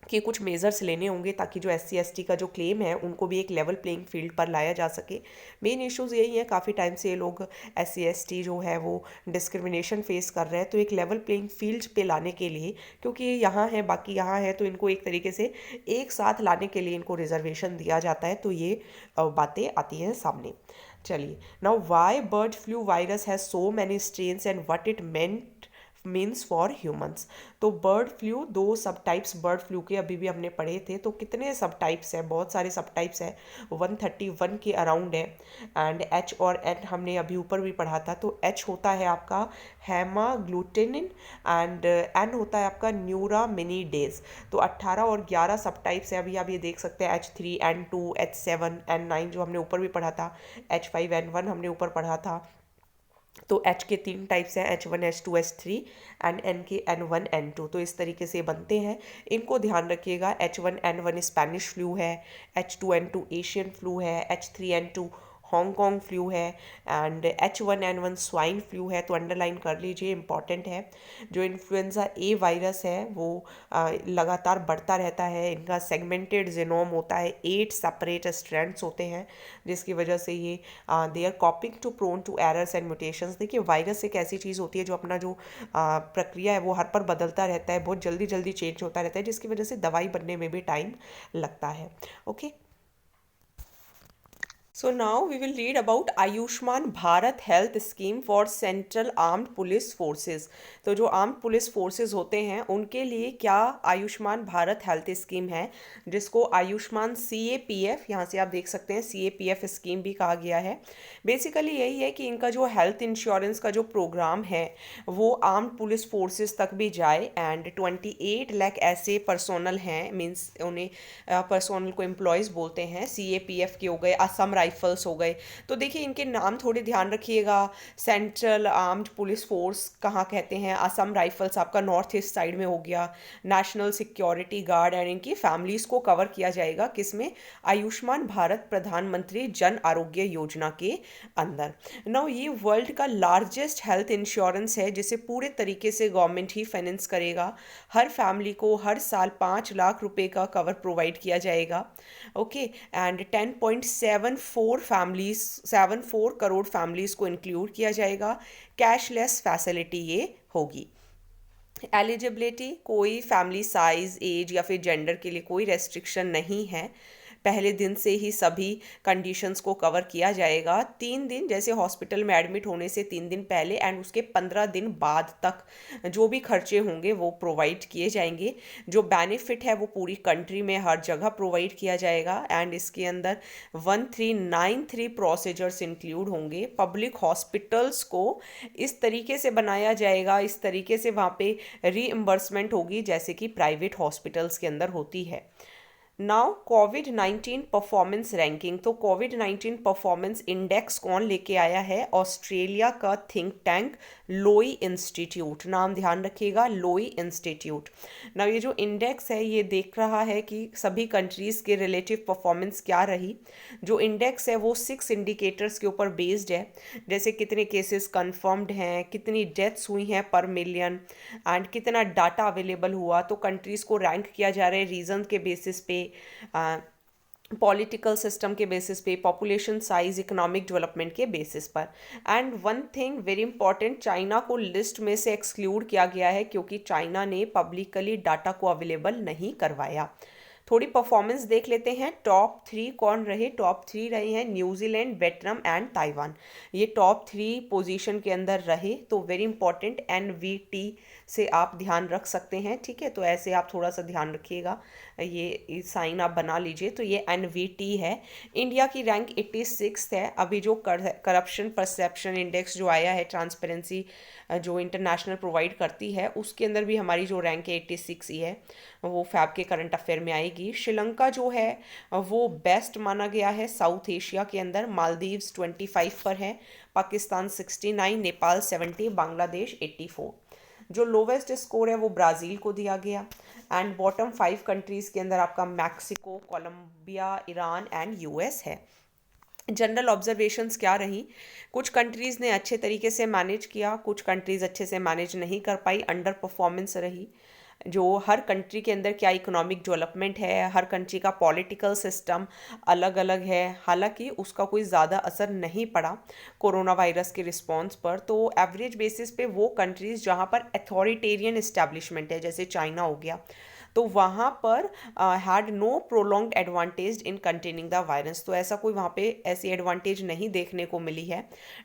कि कुछ मेजर्स लेने होंगे ताकि जो SC ST का जो क्लेम है उनको भी एक लेवल प्लेइंग फील्ड पर लाया जा सके। मेन इश्यूज़ यही है, काफ़ी टाइम से ये लोग SC ST जो है वो डिस्क्रिमिनेशन फेस कर रहे हैं, तो एक लेवल प्लेइंग फील्ड पे लाने के लिए, क्योंकि ये यहाँ है बाकी यहाँ है, तो इनको एक तरीके से एक साथ लाने के लिए इनको रिजर्वेशन दिया जाता है। तो ये बातें आती हैं सामने। चलिए, now why bird flu virus has so many strains and what it means for humans. तो बर्ड फ्लू, दो सब टाइप्स बर्ड फ्लू के अभी भी हमने पढ़े थे। तो कितने सब टाइप्स हैं, बहुत सारे सब टाइप्स हैं, 131 के अराउंड है। एंड H और N हमने अभी ऊपर भी पढ़ा था। तो H होता है आपका हेमाग्लूटिनिन एंड N होता है आपका न्यूरामिनिडेज। तो 18 और 11 सब टाइप्स है। अभी आप ये देख सकते हैं H3 N2 H7 N9 जो हमने ऊपर भी पढ़ा था, H5 N1 हमने ऊपर पढ़ा था। तो H के 3 टाइप्स हैं, H1 H2 H3 and N के N1 N2। तो इस तरीके से बनते हैं, इनको ध्यान रखिएगा। H1N1 स्पेनिश फ्लू है, H2N2 एशियन फ्लू है, H3N2 हांगकांग फ्लू है एंड H1N1 स्वाइन फ्लू है। तो अंडरलाइन कर लीजिए, इंपॉर्टेंट है। जो इन्फ्लुएंजा A वायरस है वो लगातार बढ़ता रहता है, इनका सेगमेंटेड जीनोम होता है, 8 सेपरेट स्ट्रैंड्स होते हैं, जिसकी वजह से ये they are coping to prone to errors and mutations. देखिए, वायरस एक ऐसी चीज़ होती है जो अपना जो प्रक्रिया है वो हर पर बदलता रहता है, बहुत जल्दी जल्दी चेंज होता रहता है, जिसकी वजह से दवाई बनने में भी टाइम लगता है। Okay, So now we will read about Ayushman Bharat health scheme for central armed police forces. तो जो आर्म्ड पुलिस फोर्सेस होते हैं उनके लिए क्या आयुष्मान भारत हेल्थ स्कीम है, जिसको आयुष्मान CAPF, यहाँ से आप देख सकते हैं CAPF स्कीम भी कहा गया है। बेसिकली यही है कि इनका जो हेल्थ इंश्योरेंस का जो प्रोग्राम है वो आर्म्ड पुलिस फोर्सेस तक भी जाए एंड 28 लाख ऐसे पर्सोनल हैं, मीन्स उन्हें पर्सोनल को एम्प्लॉयज़ बोलते हैं। CAPF के हो गए, असम राइफल्स हो गए। तो देखिए, इनके नाम थोड़े ध्यान रखिएगा। सेंट्रल आर्म्ड पुलिस फोर्स कहाँ कहते हैं, असम राइफल्स आपका नॉर्थ ईस्ट साइड में हो गया, नेशनल सिक्योरिटी गार्ड एंड इनकी फैमिलीज़ को कवर किया जाएगा किसमें, आयुष्मान भारत प्रधानमंत्री जन आरोग्य योजना के अंदर। नाउ ये वर्ल्ड का लार्जेस्ट हेल्थ इंश्योरेंस है जिसे पूरे तरीके से गवर्नमेंट ही फाइनेंस करेगा। हर फैमिली को हर साल 5 लाख रुपए का कवर प्रोवाइड किया जाएगा। ओके, एंड 10.74 करोड़ फैमिलीज़ को इंक्लूड किया जाएगा। कैशलेस फैसिलिटी ये होगी। एलिजिबिलिटी, कोई फैमिली साइज, एज या फिर जेंडर के लिए कोई रेस्ट्रिक्शन नहीं है। पहले दिन से ही सभी कंडीशंस को कवर किया जाएगा। 3 दिन, जैसे हॉस्पिटल में एडमिट होने से 3 दिन पहले एंड उसके 15 दिन बाद तक जो भी खर्चे होंगे वो प्रोवाइड किए जाएंगे। जो बेनिफिट है वो पूरी कंट्री में हर जगह प्रोवाइड किया जाएगा एंड इसके अंदर 1393 प्रोसीजर्स इंक्लूड होंगे। पब्लिक हॉस्पिटल्स को इस तरीके से बनाया जाएगा, इस तरीके से वहाँ पे रीइम्बर्समेंट होगी जैसे कि प्राइवेट हॉस्पिटल्स के अंदर होती है। नाउ कोविड-19 परफॉर्मेंस रैंकिंग। तो कोविड-19 परफॉर्मेंस इंडेक्स कौन लेके आया है, ऑस्ट्रेलिया का थिंक टैंक लोई इंस्टीट्यूट। नाम ध्यान रखिएगा, लोई इंस्टीट्यूट। नाउ ये जो इंडेक्स है ये देख रहा है कि सभी कंट्रीज़ के रिलेटिव परफॉर्मेंस क्या रही। जो इंडेक्स है वो 6 इंडिकेटर्स के ऊपर बेस्ड है, जैसे कितने केसेस कंफर्म्ड हैं, कितनी डेथ्स हुई हैं पर मिलियन एंड कितना डाटा अवेलेबल हुआ। तो कंट्रीज़ को रैंक किया जा रहा है रीजन के बेसिस पे, पॉलिटिकल सिस्टम के बेसिस पे, पॉपुलेशन साइज, इकोनॉमिक डेवलपमेंट के बेसिस पर। And one thing very important, China को लिस्ट में से एक्सक्लूड किया गया है क्योंकि चाइना ने पब्लिकली डाटा को अवेलेबल नहीं करवाया। थोड़ी परफॉर्मेंस देख लेते हैं। टॉप 3 कौन रहे, टॉप 3 रहे हैं न्यूजीलैंड, वियतनाम एंड ताइवान। ये टॉप 3 पोजीशन के अंदर रहे। तो वेरी इंपॉर्टेंट, NVT से आप ध्यान रख सकते हैं, ठीक है। तो ऐसे आप थोड़ा सा ध्यान रखिएगा, ये साइन आप बना लीजिए। तो ये NVT है। इंडिया की रैंक 86 है। अभी जो करप्शन परसेप्शन इंडेक्स जो आया है, ट्रांसपेरेंसी जो इंटरनेशनल प्रोवाइड करती है, उसके अंदर भी हमारी जो रैंक है 86 ही है, वो फैब के करंट अफेयर में आएगी। आएगी। श्रीलंका जो है वो बेस्ट माना गया है साउथ एशिया के अंदर। मालदीव्स 25 पर है, पाकिस्तान 69, नेपाल 70, बांग्लादेश 84। जो लोवेस्ट स्कोर है वो ब्राज़ील को दिया गया। एंड बॉटम 5 कंट्रीज़ के अंदर आपका Mexico, Colombia, Iran and US है। जनरल ऑब्जर्वेशंस क्या रही, कुछ कंट्रीज़ ने अच्छे तरीके से मैनेज किया, कुछ कंट्रीज़ अच्छे से मैनेज नहीं कर पाई, अंडर परफॉर्मेंस रही। जो हर कंट्री के अंदर क्या इकोनॉमिक डेवलपमेंट है, हर कंट्री का पॉलिटिकल सिस्टम अलग अलग है, हालांकि उसका कोई ज़्यादा असर नहीं पड़ा कोरोना वायरस के रिस्पॉन्स पर। तो एवरेज बेसिस पे वो कंट्रीज़ जहाँ पर अथॉरिटेरियन इस्टेब्लिशमेंट है, जैसे चाइना हो गया, तो वहाँ पर had no prolonged advantage in containing the virus. तो ऐसा कोई वहाँ पे ऐसी एडवांटेज नहीं देखने को मिली है।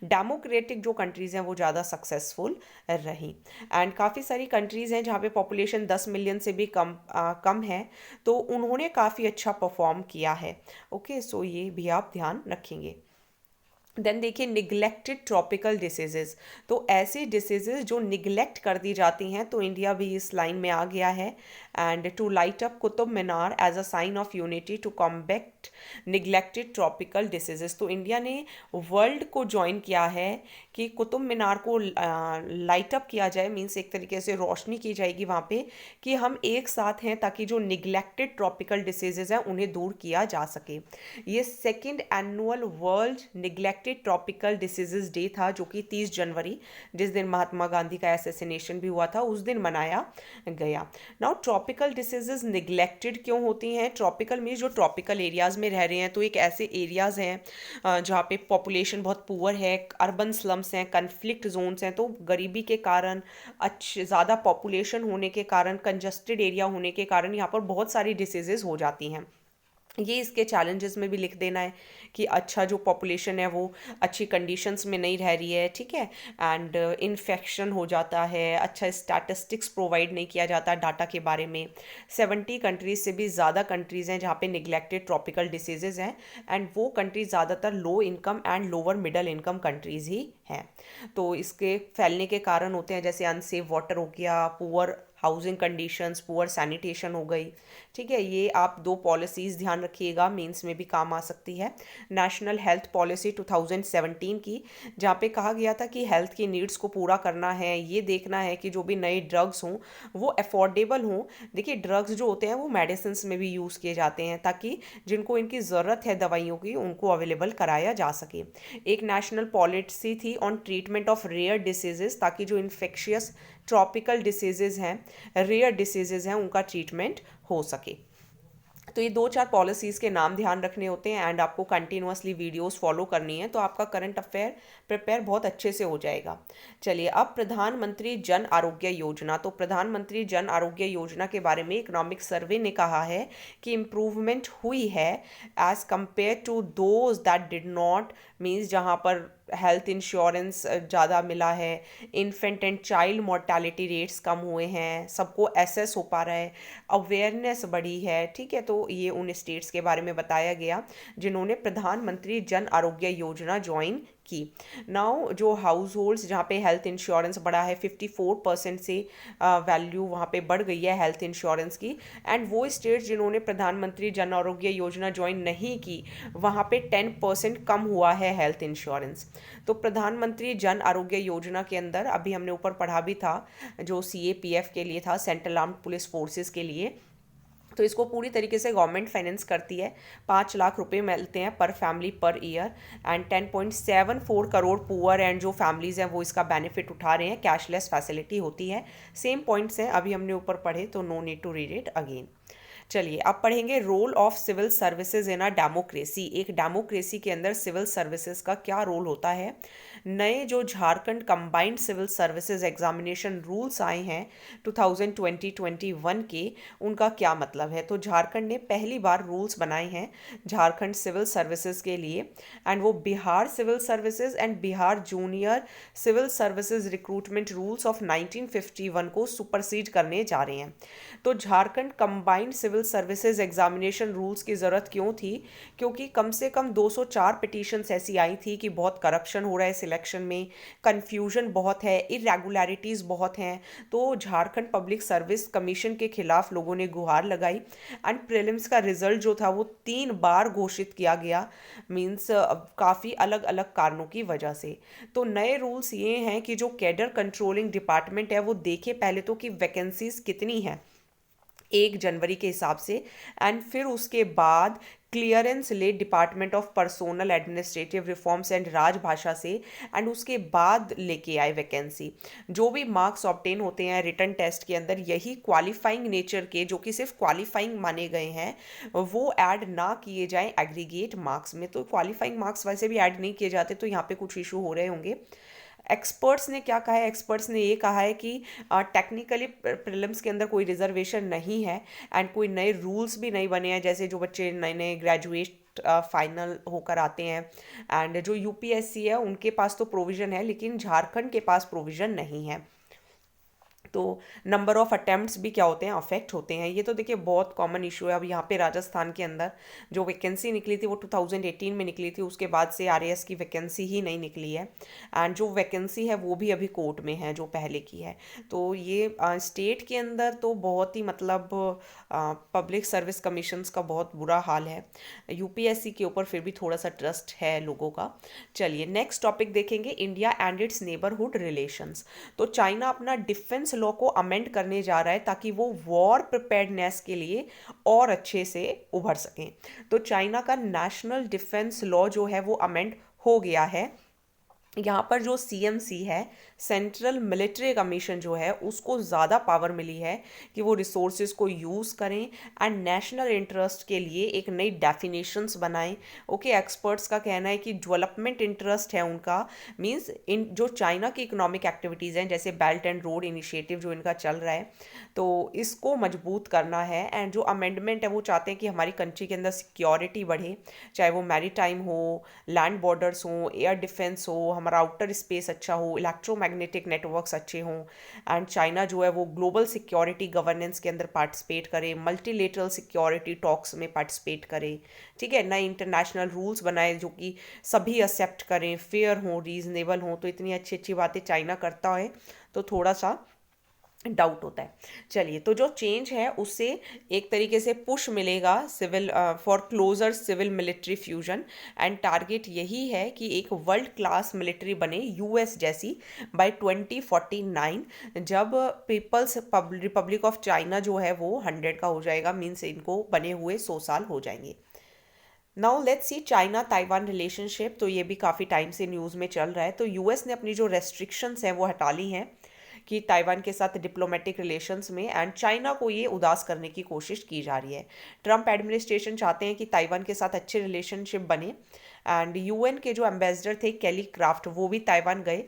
डेमोक्रेटिक जो कंट्रीज़ हैं वो ज़्यादा सक्सेसफुल रही। एंड काफ़ी सारी कंट्रीज़ हैं जहाँ पे पॉपुलेशन 10 मिलियन से भी कम है, तो उन्होंने काफ़ी अच्छा परफॉर्म किया है। ओके, सो ये भी आप ध्यान रखेंगे। देन देखिए निगलेक्टेड ट्रॉपिकल डिसीजेज, तो ऐसी डिसीजेज जो निगलेक्ट कर दी जाती हैं, तो इंडिया भी इस लाइन में आ गया है। And to light up Qutub Minar as a sign of unity to combat neglected tropical diseases, तो इंडिया ने वर्ल्ड को ज्वाइन किया है कि कुतुब मीनार को लाइट अप किया जाए, मीन्स एक तरीके से रोशनी की जाएगी वहाँ पे कि हम एक साथ हैं, ताकि जो निगलेक्टेड ट्रॉपिकल डिसीजेज हैं उन्हें दूर किया जा सके। ये second annual world neglected tropical diseases day था, जो कि 30 जनवरी, जिस दिन महात्मा गांधी का एसेसिनेशन भी हुआ था, उस दिन मनाया गया। नाउ ट्रॉपिकल डिसीजेज निगलेक्टेड क्यों होती हैं? ट्रॉपिकल मीन्स जो ट्रॉपिकल एरियाज में रह रहे हैं, तो एक ऐसे एरियाज हैं जहाँ पे पॉपुलेशन बहुत पुअर है, अर्बन स्लम्स हैं, कन्फ्लिक्ट जोन्स हैं, तो गरीबी के कारण, ज़्यादा पॉपुलेशन होने के कारण, कंजस्टेड एरिया होने के कारण यहाँ पर बहुत सारी डिसीजेज हो जाती हैं। ये इसके चैलेंजेस में भी लिख देना है कि अच्छा जो पॉपुलेशन है वो अच्छी कंडीशंस में नहीं रह रही है, ठीक है, एंड इन्फेक्शन हो जाता है, अच्छा स्टैटिस्टिक्स प्रोवाइड नहीं किया जाता डाटा के बारे में। 70 कंट्रीज से भी ज़्यादा कंट्रीज़ हैं जहाँ पे निगलेक्टेड ट्रॉपिकल डिसीजेज हैं, एंड वो कंट्रीज ज़्यादातर low income and lower middle income countries ही हैं। तो इसके फैलने के कारण होते हैं जैसे अनसेफ वाटर हो गया, poor housing conditions, poor sanitation हो गई, ठीक है। ये आप दो पॉलिसीज़ ध्यान रखिएगा, मेंस में भी काम आ सकती है। नेशनल हेल्थ पॉलिसी 2017 की, जहाँ पे कहा गया था कि हेल्थ की नीड्स को पूरा करना है, ये देखना है कि जो भी नए ड्रग्स हों वो अफोर्डेबल हों। देखिए ड्रग्स जो होते हैं वो मेडिसिन में भी यूज़ किए जाते हैं, ताकि जिनको इनकी ज़रूरत है दवाइयों की उनको अवेलेबल कराया जा सके। एक नेशनल पॉलिसी थी on treatment of rare diseases, ताकि जो इन्फेक्शियस ट्रॉपिकल डिसीजेज हैं, रेयर डिसीजेज हैं, उनका ट्रीटमेंट हो सके। तो ये 2-4 पॉलिसीज़ के नाम ध्यान रखने होते हैं, एंड आपको कंटिन्यूअसली वीडियोस फॉलो करनी है, तो आपका करंट अफेयर प्रिपेयर बहुत अच्छे से हो जाएगा। चलिए अब प्रधानमंत्री जन आरोग्य योजना, तो प्रधानमंत्री जन आरोग्य योजना के बारे में इकोनॉमिक सर्वे ने कहा है कि इम्प्रूवमेंट हुई है as compare to those that did not, means जहाँ पर हेल्थ इंश्योरेंस ज़्यादा मिला है, infant and child mortality rates कम हुए हैं, सबको एसेस हो पा रहा है, अवेयरनेस बढ़ी है, ठीक है। तो ये उन स्टेट्स के बारे में बताया गया जिन्होंने प्रधानमंत्री जन आरोग्य योजना ज्वाइन की। नाउ जो हाउस होल्ड्स जहाँ पे हेल्थ इंश्योरेंस बढ़ा है 54% से वैल्यू वहाँ पे बढ़ गई है हेल्थ इंश्योरेंस की, एंड वो स्टेट्स जिन्होंने प्रधानमंत्री जन आरोग्य योजना ज्वाइन नहीं की वहाँ पे 10% कम हुआ है हेल्थ इंश्योरेंस। तो प्रधानमंत्री जन आरोग्य योजना के अंदर अभी हमने ऊपर पढ़ा भी था, जो CAPF के लिए था, सेंट्रल आर्म्ड पुलिस फोर्सेस के लिए, तो इसको पूरी तरीके से गवर्नमेंट फाइनेंस करती है। 5 लाख रुपए मिलते हैं पर family per year, and 10.74 crore poor and जो फैमिलीज़ हैं वो इसका बेनिफिट उठा रहे हैं। कैशलेस फैसिलिटी होती है। सेम पॉइंट्स हैं, अभी हमने ऊपर पढ़े, तो no need to read it again. चलिए अब पढ़ेंगे role of civil services in a democracy. एक डेमोक्रेसी के अंदर सिविल सर्विसेज का क्या रोल होता है। नए जो Jharkhand combined civil services examination rules आए हैं 2020-21 के, उनका क्या मतलब है। तो झारखंड ने पहली बार रूल्स बनाए हैं झारखंड सिविल सर्विसेज के लिए, एंड वो Bihar civil services and Bihar junior civil services recruitment rules of 1951 को सुपरसीड करने जा रहे हैं। तो Jharkhand combined civil civil services examination rules की ज़रूरत क्यों थी? क्योंकि कम से कम 204 पिटीशंस ऐसी आई थी कि बहुत करप्शन हो रहा है सिलेक्शन में, कन्फ्यूजन बहुत है, इरेगुलरिटीज़ बहुत हैं। तो झारखंड पब्लिक सर्विस कमीशन के खिलाफ लोगों ने गुहार लगाई एंड प्रीलिम्स का रिजल्ट जो था वो 3 बार घोषित किया गया, मीन्स काफ़ी अलग अलग कारणों की वजह से। तो नए रूल्स ये हैं कि जो कैडर कंट्रोलिंग डिपार्टमेंट है वो देखे पहले तो कि वैकेंसीज कितनी हैं 1 जनवरी के हिसाब से, एंड फिर उसके बाद क्लियरेंस ले department of personnel administrative reforms and राजभाषा से, एंड उसके बाद लेके आए वैकेंसी। जो भी मार्क्स ऑब्टेन होते हैं रिटन टेस्ट के अंदर, यही क्वालिफाइंग नेचर के जो कि सिर्फ क्वालिफाइंग माने गए हैं वो ऐड ना किए जाएं एग्रीगेट मार्क्स में। तो क्वालिफाइंग मार्क्स वैसे भी ऐड नहीं किए जाते, तो यहाँ पे कुछ इशू हो रहे होंगे। एक्सपर्ट्स ने क्या कहा है? एक्सपर्ट्स ने ये कहा है कि टेक्निकली प्रीलिम्स के अंदर कोई रिजर्वेशन नहीं है एंड कोई नए रूल्स भी नहीं बने हैं, जैसे जो बच्चे नए नए ग्रेजुएट फाइनल होकर आते हैं एंड जो यूपीएससी है उनके पास तो प्रोविज़न है, लेकिन झारखंड के पास प्रोविज़न नहीं है। तो नंबर ऑफ अटेम्प्ट्स भी क्या होते हैं, अफेक्ट होते हैं। ये तो देखिए बहुत कॉमन इशू है। अब यहाँ पे राजस्थान के अंदर जो वैकेंसी निकली थी वो 2018 में निकली थी, उसके बाद से आरएएस की वैकेंसी ही नहीं निकली है एंड जो वैकेंसी है वो भी अभी कोर्ट में है जो पहले की है। तो ये स्टेट के अंदर तो बहुत ही मतलब पब्लिक सर्विस कमीशंस का बहुत बुरा हाल है। यूपीएससी के ऊपर फिर भी थोड़ा सा ट्रस्ट है लोगों का। चलिए नेक्स्ट टॉपिक देखेंगे, India and it's neighbourhood relations. तो चाइना अपना डिफेंस लॉ को अमेंड करने जा रहा है ताकि वो वॉर प्रिपेयर्डनेस के लिए और अच्छे से उभर सकें। तो चाइना का नेशनल डिफेंस लॉ जो है वो अमेंड हो गया है। यहाँ पर जो सीएमसी है, सेंट्रल मिलिट्री कमीशन जो है, उसको ज़्यादा पावर मिली है कि वो रिसोर्सेज को यूज़ करें एंड नेशनल इंटरेस्ट के लिए एक नई डेफिनेशंस बनाएं। ओके, एक्सपर्ट्स का कहना है कि डेवलपमेंट इंटरेस्ट है उनका, मींस इन जो चाइना की इकोनॉमिक एक्टिविटीज़ हैं जैसे बेल्ट एंड रोड इनिशिएटिव जो इनका चल रहा है, तो इसको मजबूत करना है। एंड जो अमेंडमेंट है वो चाहते हैं कि हमारी कंट्री के अंदर सिक्योरिटी बढ़े, चाहे वो मैरीटाइम हो, लैंड बॉर्डर्स हो, एयर डिफेंस हो, हमारा आउटर स्पेस अच्छा हो, इलेक्ट्रोमैग्नेटिक नेटवर्क्स अच्छे हों, एंड चाइना जो है वो ग्लोबल सिक्योरिटी गवर्नेंस के अंदर पार्टिसिपेट करे, मल्टीलेटरल सिक्योरिटी टॉक्स में पार्टिसिपेट करे। ठीक है, नए इंटरनेशनल रूल्स बनाए जो कि सभी एक्सेप्ट करें, फेयर हों, रीजनेबल हों। तो इतनी अच्छी अच्छी बातें चाइना करता है तो थोड़ा सा डाउट होता है। चलिए, तो जो चेंज है उससे एक तरीके से पुश मिलेगा civil for closure civil military fusion, and target यही है कि एक वर्ल्ड क्लास मिलिट्री बने यूएस जैसी बाय 2049, जब पीपल्स रिपब्लिक ऑफ चाइना जो है वो 100 का हो जाएगा, मीन्स इनको बने हुए 100 साल हो जाएंगे। Now let's see China Taiwan relationship. तो ये भी काफ़ी टाइम से न्यूज़ में चल रहा है। तो यूएस ने अपनी जो रेस्ट्रिक्शंस हैं वो हटा ली हैं कि ताइवान के साथ डिप्लोमेटिक रिलेशंस में, एंड चाइना को ये उदास करने की कोशिश की जा रही है। ट्रम्प एडमिनिस्ट्रेशन चाहते हैं कि ताइवान के साथ अच्छे रिलेशनशिप बने, एंड यूएन के जो एम्बेसडर थे केली क्राफ्ट वो भी ताइवान गए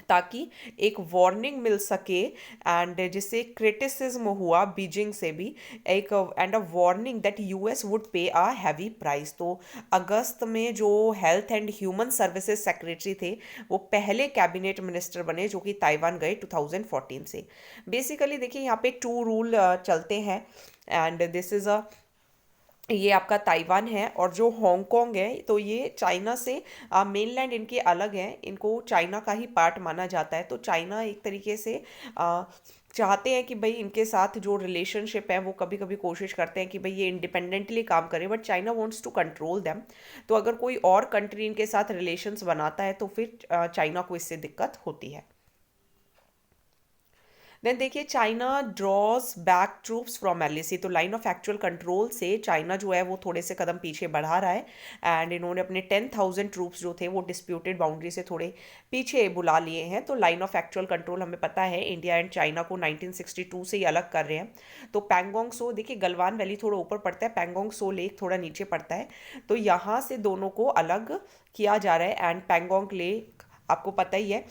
ताकि एक वार्निंग मिल सके, एंड जिससे क्रिटिसिज्म हुआ बीजिंग से भी, एक and a warning that US would पे अ हैवी प्राइस। तो अगस्त में जो health and human services secretary थे वो पहले कैबिनेट मिनिस्टर बने जो कि ताइवान गए 2014 से। बेसिकली देखिए यहाँ पे 2 रूल चलते हैं, एंड दिस इज़ अ ये आपका ताइवान है, और जो हांगकांग है तो ये चाइना से मेनलैंड इनके अलग है, इनको चाइना का ही पार्ट माना जाता है। तो चाइना एक तरीके से चाहते हैं कि भाई इनके साथ जो रिलेशनशिप है वो कभी कभी कोशिश करते हैं कि भाई ये इंडिपेंडेंटली काम करें, but China wants to control them. तो अगर कोई और कंट्री इनके साथ रिलेशंस बनाता है तो फिर चाइना को इससे दिक्कत होती है। देन देखिए, China draws back troops from LAC. तो लाइन ऑफ एक्चुअल कंट्रोल से चाइना जो है वो थोड़े से कदम पीछे बढ़ा रहा है, एंड इन्होंने अपने 10,000 ट्रूप्स जो थे वो डिस्प्यूटेड बाउंड्री से थोड़े पीछे बुला लिए हैं। तो लाइन ऑफ एक्चुअल कंट्रोल हमें पता है इंडिया एंड चाइना को 1962 से ही अलग कर रहे हैं। तो पैंगोंग सो, देखिए गलवान वैली थोड़ा ऊपर पड़ता है, पैंगोंग सो लेक थोड़ा नीचे पड़ता है, तो यहाँ से दोनों को अलग किया जा रहा है। एंड पैंगोंग लेक आपको पता ही है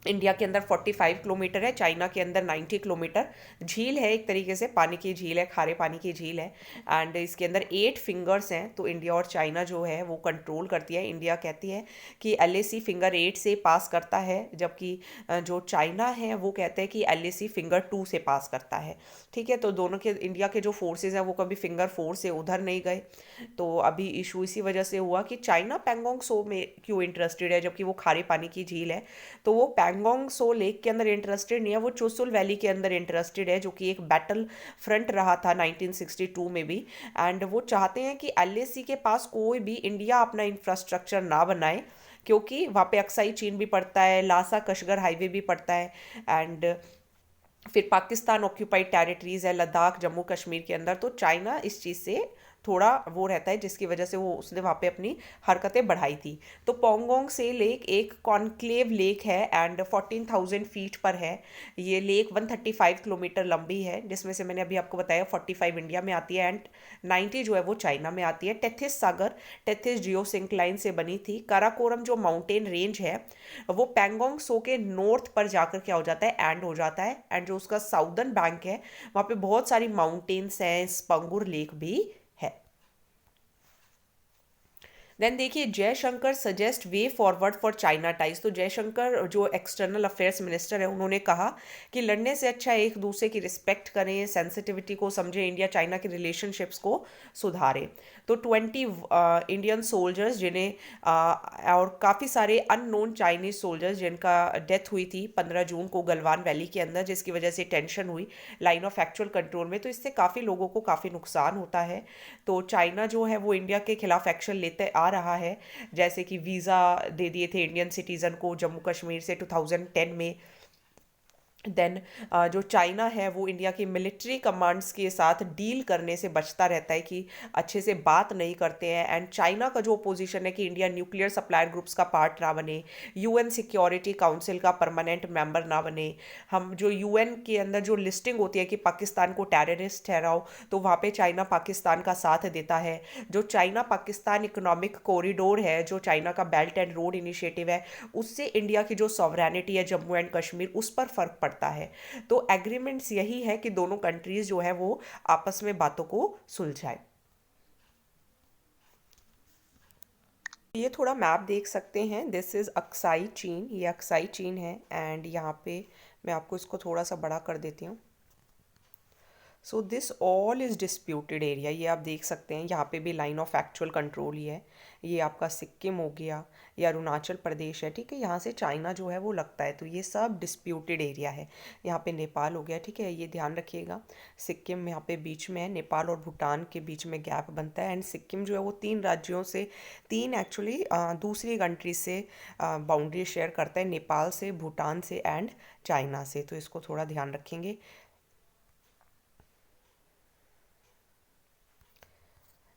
इंडिया के अंदर 45 किलोमीटर है, चाइना के अंदर 90 किलोमीटर। झील है, एक तरीके से पानी की झील है, खारे पानी की झील है। एंड इसके अंदर 8 फिंगर्स हैं। तो इंडिया और चाइना जो है वो कंट्रोल करती है। इंडिया कहती है कि LAC फिंगर 8 से पास करता है, जबकि जो चाइना है वो कहते हैं कि LAC फिंगर 2 से पास करता है। ठीक है, तो दोनों के, इंडिया के जो फोर्सेज हैं वो कभी फिंगर 4 से उधर नहीं गए। तो अभी इशू इसी वजह से हुआ कि चाइना पैंगोंग सो में क्यों इंटरेस्टेड है, जबकि वो खारे पानी की झील है। तो वो पैंगोंग सो लेक के अंदर इंटरेस्टेड नहीं है, वो चुसुल वैली के अंदर इंटरेस्टेड है, जो कि एक बैटल फ्रंट रहा था 1962 में भी। एंड वो चाहते हैं कि LAC के पास कोई भी इंडिया अपना इंफ्रास्ट्रक्चर ना बनाए, क्योंकि वहाँ पे अक्साई चीन भी पड़ता है, लासा कशगर हाईवे भी पड़ता है। एंड फिर पाकिस्तान ऑक्यूपाइड टेरिटरीज है, लद्दाख जम्मू कश्मीर के अंदर। तो चाइना इस चीज़ से थोड़ा वो रहता है, जिसकी वजह से वो उसने वहाँ पे अपनी हरकतें बढ़ाई थी। तो पोंगोंग से लेक एक कॉन्क्लेव लेक है एंड 14,000 फीट पर है। ये लेक 135 किलोमीटर लंबी है, जिसमें से मैंने अभी आपको बताया 45 इंडिया में आती है एंड 90 जो है वो चाइना में आती है। टेथिस सागर, टेथिस जियो सिंक्लाइन से बनी थी। काराकोरम जो माउंटेन रेंज है वो पैंगोंग सो के नॉर्थ पर जाकर क्या हो जाता है, एंड हो जाता है। एंड जो उसका साउदर्न बैंक है वहाँ पे बहुत सारी माउंटेन्स हैं, स्पंगुर लेक भी है। देन देखिए, Jaishankar suggest way forward for China ties. तो जयशंकर जो एक्सटर्नल अफेयर्स मिनिस्टर है, उन्होंने कहा कि लड़ने से अच्छा एक दूसरे की रिस्पेक्ट करें, सेंसिटिविटी को समझें, इंडिया चाइना के रिलेशनशिप्स को सुधारें। तो 20 इंडियन सोल्जर्स जिन्हें और काफ़ी सारे अननोन चाइनीज सोल्जर्स जिनका डेथ हुई थी 15 जून को गलवान वैली के अंदर, जिसकी वजह से टेंशन हुई लाइन ऑफ एक्चुअल कंट्रोल में। तो इससे काफ़ी लोगों को काफ़ी नुकसान होता है। तो चाइना जो है वो इंडिया के खिलाफ एक्शन लेते आ रहा है, जैसे कि वीज़ा दे दिए थे इंडियन सिटीज़न को जम्मू कश्मीर से 2010 में। देन जो चाइना है वो इंडिया की मिलिट्री कमांड्स के साथ डील करने से बचता रहता है, कि अच्छे से बात नहीं करते हैं। एंड चाइना का जो पोजीशन है कि इंडिया न्यूक्लियर सप्लायर ग्रुप्स का पार्ट ना बने, UN सिक्योरिटी काउंसिल का परमानेंट मेंबर ना बने। हम जो UN के अंदर जो लिस्टिंग होती है कि पाकिस्तान को टेररिस्ट ठहराओ, तो वहाँ पे चाइना पाकिस्तान का साथ देता है। जो चाइना पाकिस्तान इकोनॉमिक कॉरिडोर है, जो चाइना का बेल्ट एंड रोड इनिशिएटिव है, उससे इंडिया की जो सॉवरेनिटी है जम्मू एंड कश्मीर, उस पर फर्क पड़ता है। तो एग्रीमेंट्स यही है कि दोनों कंट्रीज जो है वो आपस में बातों को सुलझाए। ये थोड़ा मैप देख सकते हैं, दिस इज अक्साई चीन, ये अक्साई चीन है। एंड यहाँ पे मैं आपको इसको थोड़ा सा बड़ा कर देती हूँ। So this all is disputed area, ये आप देख सकते हैं। यहाँ पे भी लाइन ऑफ एक्चुअल कंट्रोल ही है। ये आपका सिक्किम हो गया, ये अरुणाचल प्रदेश है, ठीक है। यहाँ से चाइना जो है वो लगता है, तो ये सब डिस्प्यूटेड एरिया है। यहाँ पे नेपाल हो गया, ठीक है, ये ध्यान रखिएगा। सिक्किम यहाँ पे बीच में है, नेपाल और भूटान के बीच में गैप बनता है। एंड सिक्किम जो है वो 3 राज्यों से, 3 एक्चुअली दूसरी कंट्री से बाउंड्री शेयर करता है, नेपाल से, भूटान से एंड चाइना से। तो इसको थोड़ा ध्यान रखेंगे।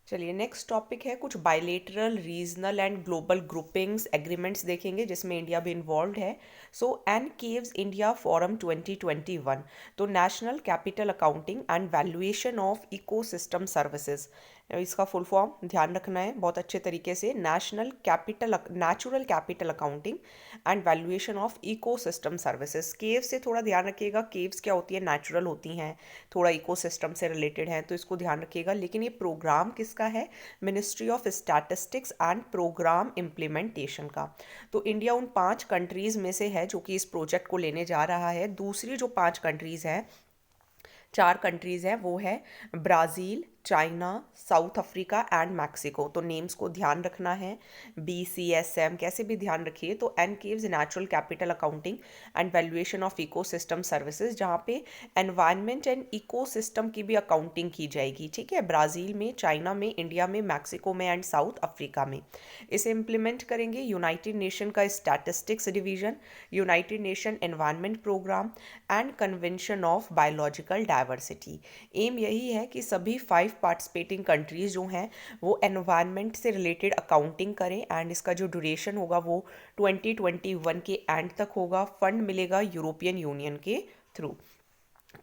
चलिए, नेक्स्ट टॉपिक है कुछ bilateral, regional and global groupings agreements देखेंगे, जिसमें इंडिया भी इन्वॉल्व है। सो एनकेव्स इंडिया फोरम 2021, तो national capital accounting and valuation of ecosystem services, इसका फुल फॉर्म ध्यान रखना है बहुत अच्छे तरीके से। Natural capital accounting and valuation of ecosystem services. केव से थोड़ा ध्यान रखिएगा, केव्स क्या होती है, नेचुरल होती हैं, थोड़ा इकोसिस्टम से रिलेटेड हैं, तो इसको ध्यान रखिएगा। लेकिन ये प्रोग्राम किसका है, ministry of statistics and programme implementation का। तो इंडिया उन 5 कंट्रीज में से है जो कि इस प्रोजेक्ट को लेने जा रहा है। दूसरी जो 5 कंट्रीज हैं, 4 कंट्रीज हैं, वो है Brazil, China, south Africa and Mexico. तो नेम्स को ध्यान रखना है, BCSM कैसे भी ध्यान रखिए। तो NCAVES natural capital accounting and valuation of ecosystem services, जहाँ पे एनवायरनमेंट एंड इकोसिस्टम की भी अकाउंटिंग की जाएगी, ठीक है। ब्राज़ील में, चाइना में, इंडिया में, मैक्सिको में एंड साउथ अफ्रीका में। इसे इम्प्लीमेंट करेंगे यूनाइटेड नेशन का statistics division, united nation environment programme and convention of biological diversity. एम यही है कि सभी 5 पार्टिसिपेटिंग कंट्रीज जो हैं वो एनवायरनमेंट से रिलेटेड अकाउंटिंग करें। एंड इसका जो ड्यूरेशन होगा वो 2021 के एंड तक होगा। फंड मिलेगा यूरोपियन यूनियन के थ्रू।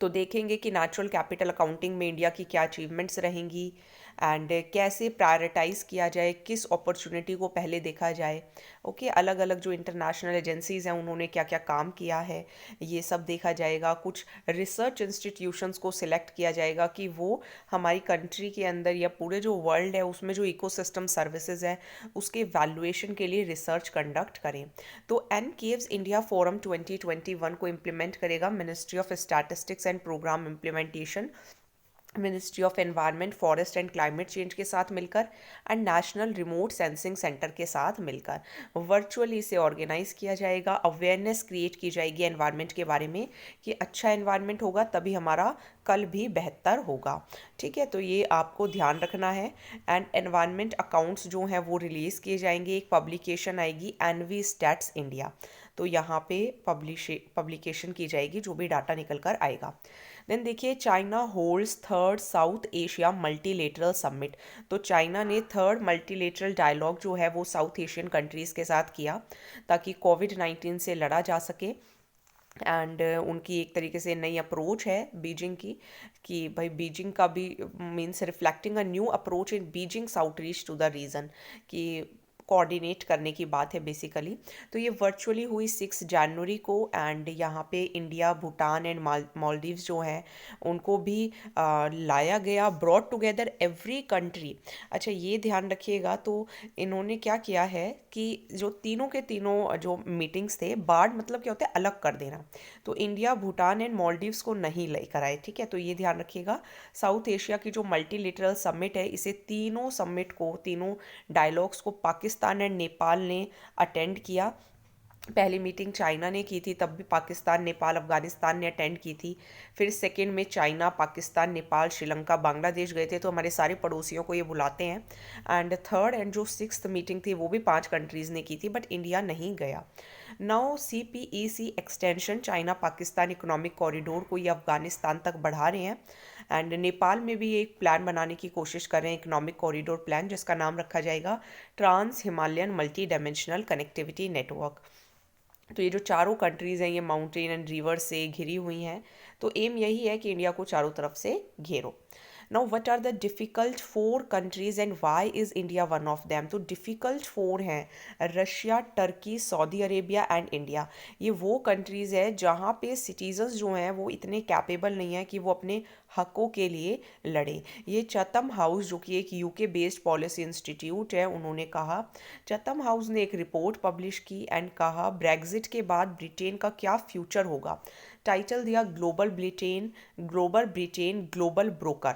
तो देखेंगे कि नेचुरल कैपिटल अकाउंटिंग में इंडिया की क्या अचीवमेंट्स रहेंगी। एंड कैसे प्रायोरिटाइज किया जाए, किस अपॉर्चुनिटी को पहले देखा जाए। ओके, अलग अलग जो इंटरनेशनल एजेंसीज़ हैं उन्होंने क्या क्या काम किया है ये सब देखा जाएगा। कुछ रिसर्च इंस्टीट्यूशंस को सिलेक्ट किया जाएगा कि वो हमारी कंट्री के अंदर या पूरे जो वर्ल्ड है उसमें जो इकोसिस्टम सर्विसेज है उसके वैल्यूएशन के लिए रिसर्च कंडक्ट करें। तो एनकेव्स इंडिया फोरम 2021 को इम्प्लीमेंट करेगा ministry of statistics and programme implementation, ministry of environment forest and climate change के साथ मिलकर and national remote sensing centre के साथ मिलकर वर्चुअली इसे ऑर्गेनाइज किया जाएगा। अवेयरनेस क्रिएट की जाएगी एनवायरनमेंट के बारे में कि अच्छा एनवायरनमेंट होगा तभी हमारा कल भी बेहतर होगा। ठीक है, तो ये आपको ध्यान रखना है। एंड एनवायरनमेंट अकाउंट्स जो हैं वो रिलीज़ किए जाएंगे, एक पब्लिकेशन आएगी एनवी स्टैट्स इंडिया, तो यहाँ पे पब्लिकेशन की जाएगी जो भी डाटा निकल कर आएगा। देन देखिए, China holds third south Asia multilateral summit. तो चाइना ने थर्ड मल्टीलेटरल डायलॉग जो है वो साउथ एशियन कंट्रीज़ के साथ किया ताकि कोविड-19 से लड़ा जा सके। एंड उनकी एक तरीके से नई अप्रोच है बीजिंग की कि भाई बीजिंग का भी means reflecting a new approach in Beijing's outreach to the region, कि कोऑर्डिनेट करने की बात है बेसिकली। तो ये वर्चुअली हुई 6 जनवरी को एंड यहाँ पे इंडिया, भूटान एंड मालदीव्स जो हैं उनको भी लाया गया, ब्रॉट टुगेदर एवरी कंट्री। अच्छा ये ध्यान रखिएगा, तो इन्होंने क्या किया है कि जो तीनों के तीनों जो मीटिंग्स थे, बार्ड मतलब क्या होता है अलग कर देना, तो इंडिया, भूटान एंड मालदीव्स को नहीं लेकर आए। ठीक है, तो ये ध्यान रखिएगा। साउथ एशिया की जो मल्टीलेटरल समिट है इसे तीनों समिट को, तीनों डायलॉग्स को पाकिस्तान एंड नेपाल ने अटेंड किया। पहली मीटिंग चाइना ने की थी, तब भी पाकिस्तान, नेपाल, अफगानिस्तान ने अटेंड की थी। फिर सेकेंड में चाइना, पाकिस्तान, नेपाल, श्रीलंका, बांग्लादेश गए थे, तो हमारे सारे पड़ोसियों को ये बुलाते हैं। एंड थर्ड एंड जो सिक्स्थ मीटिंग थी वो भी 5 कंट्रीज़ ने की थी बट इंडिया नहीं गया। Now CPEC extension, China Pakistan economic corridor को ये अफगानिस्तान तक बढ़ा रहे हैं। एंड नेपाल में भी एक प्लान बनाने की कोशिश कर रहे हैं, इकोनॉमिक कॉरिडोर प्लान, जिसका नाम रखा जाएगा trans Himalayan multi dimensional connectivity network. तो ये जो चारों कंट्रीज़ हैं ये माउंटेन एंड रिवर से घिरी हुई हैं, तो एम यही है कि इंडिया को चारों तरफ से घेरो। Now what are the difficult 4 countries and why is India one of them. तो डिफ़िकल्ट 4 हैं, Russia, Turkey, Saudi Arabia and India. ये वो कंट्रीज़ है जहाँ पे सिटीजन्स जो हैं वो इतने कैपेबल नहीं हैं कि वो अपने हकों के लिए लड़े। ये चैथम हाउस जो कि एक यूके बेस्ड पॉलिसी इंस्टीट्यूट है, उन्होंने कहा, चैथम हाउस ने एक रिपोर्ट पब्लिश की एंड कहा ब्रेग्जिट के बाद ब्रिटेन का क्या फ्यूचर होगा। टाइटल दिया global Britain global broker.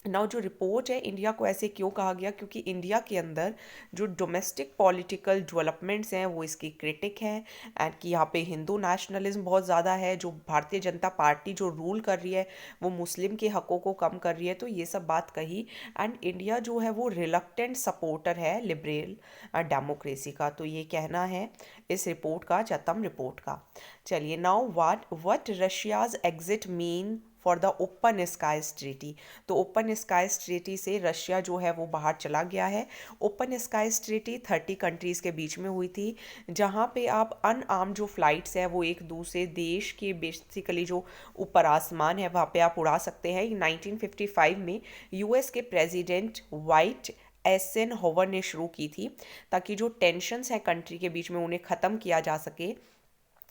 Now जो रिपोर्ट है, इंडिया को ऐसे क्यों कहा गया, क्योंकि इंडिया के अंदर जो डोमेस्टिक पॉलिटिकल डेवलपमेंट्स हैं वो इसकी क्रिटिक हैं एंड कि यहाँ पे हिंदू नेशनलिज्म बहुत ज़्यादा है, जो भारतीय जनता पार्टी जो रूल कर रही है वो मुस्लिम के हकों को कम कर रही है, तो ये सब बात कही। एंड इंडिया जो है वो रिलक्टेंट सपोर्टर है लिबरल डेमोक्रेसी का, तो ये कहना है इस रिपोर्ट का, चैथम रिपोर्ट का। चलिए, now what Russia's exit mean for the open skies treaty. तो ओपन स्काईज ट्रीटी से रशिया जो है वो बाहर चला गया है। ओपन स्काईज ट्रीटी 30 कंट्रीज़ के बीच में हुई थी, जहाँ पे आप अनआर्म्ड जो फ्लाइट्स हैं वो एक दूसरे देश के बेसिकली जो ऊपर आसमान है वहाँ पे आप उड़ा सकते हैं। 1955 में US के प्रेसिडेंट वाइट एसन होवर ने शुरू की थी ताकि जो टेंशन्स हैं कंट्री के बीच में उन्हें ख़त्म किया जा सके।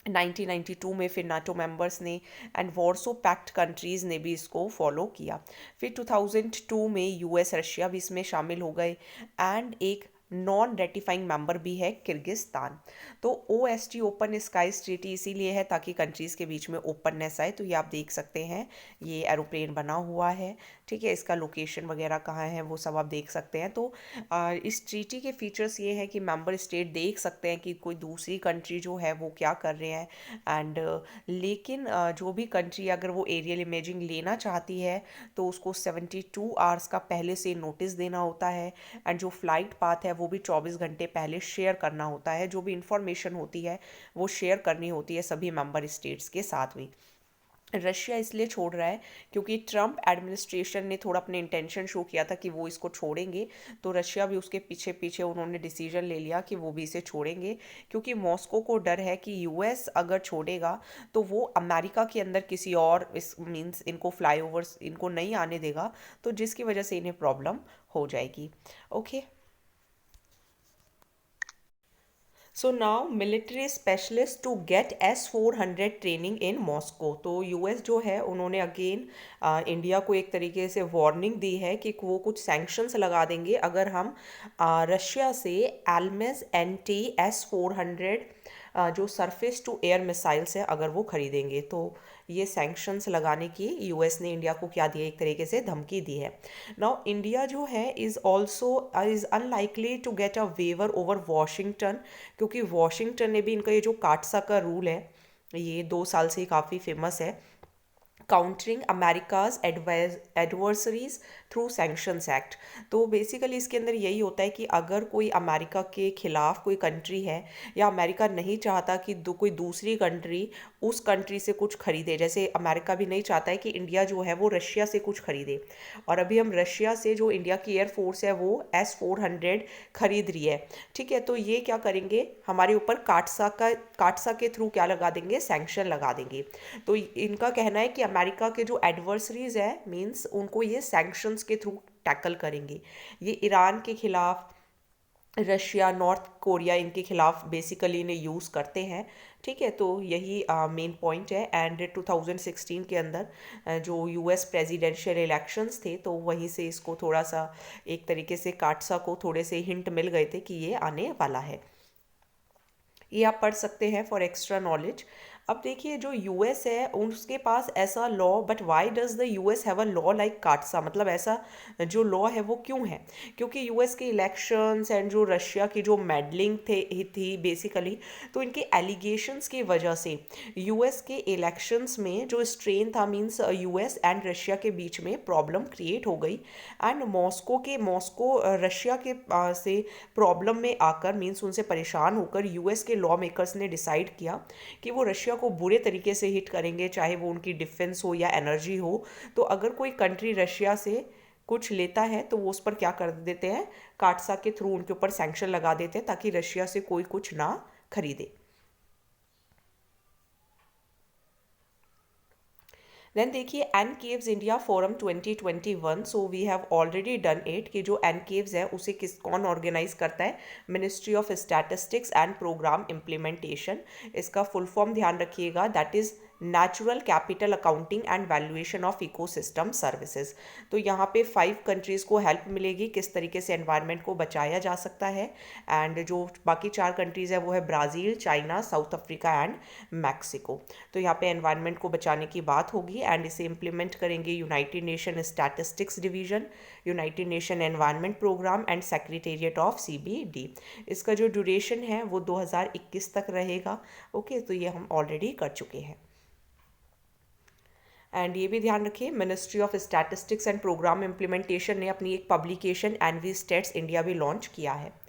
1992 में फिर नाटो मेंबर्स ने एंड वॉर्सो पैक्ट कंट्रीज़ ने भी इसको फॉलो किया। फिर 2002 में US, रशिया भी इसमें शामिल हो गए एंड एक नॉन रेटिफाइंग मेंबर भी है किर्गिस्तान। तो OST ओपन स्काईज ट्रीटी इसीलिए है ताकि कंट्रीज़ के बीच में ओपननेस आए। तो ये आप देख सकते हैं, ये एरोप्लेन बना हुआ है, ठीक है, इसका लोकेशन वगैरह कहाँ है वो सब आप देख सकते हैं। तो इस ट्रीटी के फीचर्स ये हैं कि मेंबर स्टेट देख सकते हैं कि कोई दूसरी कंट्री जो है वो क्या कर रहे हैं एंड लेकिन जो भी कंट्री अगर वो एरियल इमेजिंग लेना चाहती है तो उसको 72 आवर्स का पहले से नोटिस देना होता है एंड जो फ्लाइट पाथ है वो भी 24 घंटे पहले शेयर करना होता है। जो भी इंफॉर्मेशन होती है वो शेयर करनी होती है सभी मेंबर स्टेट्स के साथ भी। रशिया इसलिए छोड़ रहा है क्योंकि ट्रम्प एडमिनिस्ट्रेशन ने थोड़ा अपने इंटेंशन शो किया था कि वो इसको छोड़ेंगे, तो रशिया भी उसके पीछे पीछे उन्होंने डिसीजन ले लिया कि वो भी इसे छोड़ेंगे, क्योंकि मॉस्को को डर है कि यूएस अगर छोड़ेगा तो वो अमेरिका के अंदर किसी और इस मीन्स इनको फ्लाईओवर्स इनको नहीं आने देगा, तो जिसकी वजह से इन्हें प्रॉब्लम हो जाएगी। Okay, so now military specialist to get S-400 training in Moscow. तो यूएस जो है उन्होंने अगेन इंडिया को एक तरीके से वार्निंग दी है कि वो कुछ सैंक्शंस लगा देंगे अगर हम रशिया से एल्मेस NT-S-400 जो सरफेस टू एयर मिसाइल्स है अगर वो खरीदेंगे, तो ये सैंक्शंस लगाने की यूएस ने इंडिया को क्या दिया, एक तरीके से धमकी दी है। नाउ इंडिया जो है is unlikely to get a waiver over Washington, क्योंकि वॉशिंगटन ने भी इनका ये जो काटसा का रूल है ये 2 साल से ही काफ़ी फेमस है, countering America's adversaries through sanctions act. तो बेसिकली इसके अंदर यही होता है कि अगर कोई अमेरिका के खिलाफ कोई कंट्री है या अमेरिका नहीं चाहता कि कोई दूसरी कंट्री उस कंट्री से कुछ खरीदे, जैसे अमेरिका भी नहीं चाहता है कि इंडिया जो है वो रशिया से कुछ खरीदे, और अभी हम रशिया से जो इंडिया की एयरफोर्स है वो S-400 खरीद रही है, ठीक है, तो ये क्या करेंगे हमारे ऊपर काटसा के थ्रू क्या लगा देंगे, सैंक्शन लगा देंगे। तो इनका कहना है कि अमेरिका के जो एडवर्सरीज है मींस उनको ये सैंक्शंस के थ्रू टैकल करेंगे। ये ईरान के खिलाफ, रशिया, नॉर्थ कोरिया, इनके खिलाफ बेसिकली इन्हें यूज़ करते हैं, ठीक है, तो यही मेन पॉइंट है। एंड 2016 के अंदर जो यूएस प्रेसिडेंशियल इलेक्शंस थे तो वहीं से इसको थोड़ा सा एक तरीके से काटसा को थोड़े से हिंट मिल गए थे कि ये आने वाला है। ये आप पढ़ सकते हैं फॉर एक्स्ट्रा नॉलेज। अब देखिए जो यूएस है उसके पास ऐसा law, but why does the US have a law like काटसा, मतलब ऐसा जो लॉ है वो क्यों है, क्योंकि यूएस के इलेक्शंस एंड जो रशिया की जो मेडलिंग थी बेसिकली, तो इनके एलिगेशंस की वजह से यूएस के इलेक्शंस में जो स्ट्रेन था मींस यूएस एंड रशिया के बीच में प्रॉब्लम क्रिएट हो गई, एंड मॉस्को रशिया के से प्रॉब्लम में आकर मींस उनसे परेशान होकर यूएस के लॉ मेकर्स ने डिसाइड किया कि वो रशिया को बुरे तरीके से हिट करेंगे, चाहे वो उनकी डिफेंस हो या एनर्जी हो। तो अगर कोई कंट्री रशिया से कुछ लेता है तो वो उस पर क्या कर देते हैं, काटसा के थ्रू उनके ऊपर सैंक्शन लगा देते हैं ताकि रशिया से कोई कुछ ना खरीदे। देन देखिए NCAVES India forum 2021, so we have already done it, कि जो एनकेव्स है उसे कौन ऑर्गेनाइज करता है, ministry of statistics and programme implementation. इसका फुल फॉर्म ध्यान रखिएगा, that is natural capital accounting and valuation of ecosystem services. तो यहाँ पे 5 कंट्रीज़ को हेल्प मिलेगी किस तरीके से एनवायरनमेंट को बचाया जा सकता है, एंड जो बाकी 4 कंट्रीज़ है वो है Brazil, China, south Africa and Mexico. तो यहाँ पे एनवायरनमेंट को बचाने की बात होगी एंड इसे इम्प्लीमेंट करेंगे united nation statistics division, united nation environment programme and secretariat of CBD। इसका जो ड्यूरेशन है वो 2021 तक रहेगा। ओके, तो ये हम ऑलरेडी कर चुके हैं। एंड ये भी ध्यान रखिए ministry of statistics and programme implementation ने अपनी एक पब्लिकेशन एनवी स्टेट्स इंडिया भी लॉन्च किया है।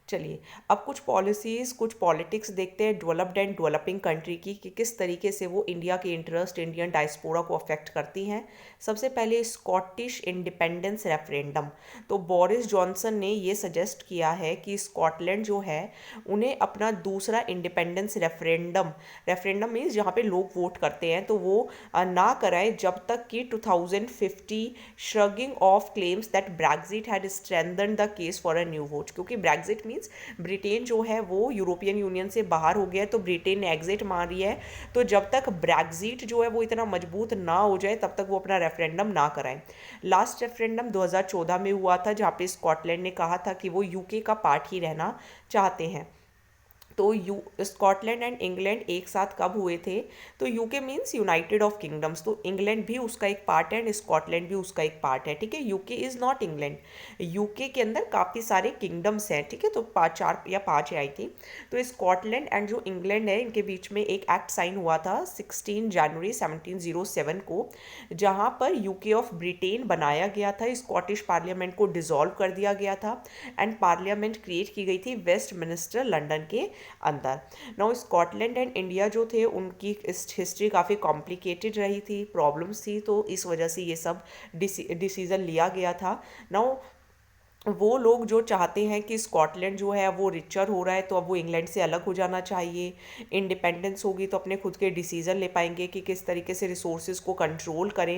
चलिए अब कुछ पॉलिसीज़, कुछ पॉलिटिक्स देखते हैं डेवलप्ड एंड डेवलपिंग कंट्री की, कि किस तरीके से वो इंडिया के इंटरेस्ट, इंडियन डायस्पोरा को अफेक्ट करती हैं। सबसे पहले स्कॉटिश इंडिपेंडेंस रेफरेंडम। तो बोरिस जॉनसन ने ये सजेस्ट किया है कि स्कॉटलैंड जो है उन्हें अपना दूसरा इंडिपेंडेंस रेफरेंडम मीन्स जहाँ पे लोग वोट करते हैं तो वो ना कराए जब तक कि 2050 shrugging of claims that Brexit had strengthen the case for a new vote, क्योंकि ब्रेक्जिट मीन्स ब्रिटेन जो है वो यूरोपियन यूनियन से बाहर हो गया है, तो ब्रिटेन ने एग्जिट मार रही है, तो जब तक ब्रेक्जिट जो है वो इतना मजबूत ना हो जाए तब तक वो अपना रेफरेंडम ना कराएं। लास्ट रेफरेंडम 2014 में हुआ था जहाँ पे स्कॉटलैंड ने कहा था कि वो यूके का पार्ट ही रहना चाहते हैं। तो स्कॉटलैंड एंड इंग्लैंड एक साथ कब हुए थे, तो UK means United of kingdoms, तो इंग्लैंड भी उसका एक पार्ट है एंड स्कॉटलैंड भी उसका एक पार्ट है, ठीक है। UK is not England, UK के अंदर काफ़ी सारे किंगडम्स हैं, ठीक है, तो 4 या 5 है आई थिंक। तो स्कॉटलैंड एंड जो इंग्लैंड है इनके बीच में एक एक्ट साइन हुआ था 16 जनवरी 1707 को, जहाँ पर यूके ऑफ ब्रिटेन बनाया गया था, स्कॉटिश पार्लियामेंट को डिसॉल्व कर दिया गया था एंड पार्लियामेंट क्रिएट की गई थी वेस्ट मिनिस्टर लंदन के अंदर। नाउ स्कॉटलैंड एंड इंडिया जो थे उनकी हिस्ट्री काफ़ी कॉम्प्लिकेटेड रही थी, प्रॉब्लम्स थी, तो इस वजह से ये सब डिसीज़न लिया गया था। नाउ वो लोग जो चाहते हैं कि स्कॉटलैंड जो है वो रिचर हो रहा है, तो अब वो इंग्लैंड से अलग हो जाना चाहिए, इंडिपेंडेंस होगी तो अपने खुद के डिसीज़न ले पाएंगे कि किस तरीके से रिसोर्सेज को कंट्रोल करें,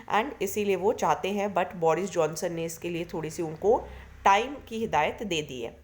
एंड इसीलिए वो चाहते हैं। बट बोरिस जॉनसन ने इसके लिए थोड़ी सी उनको टाइम की हिदायत दे दी है।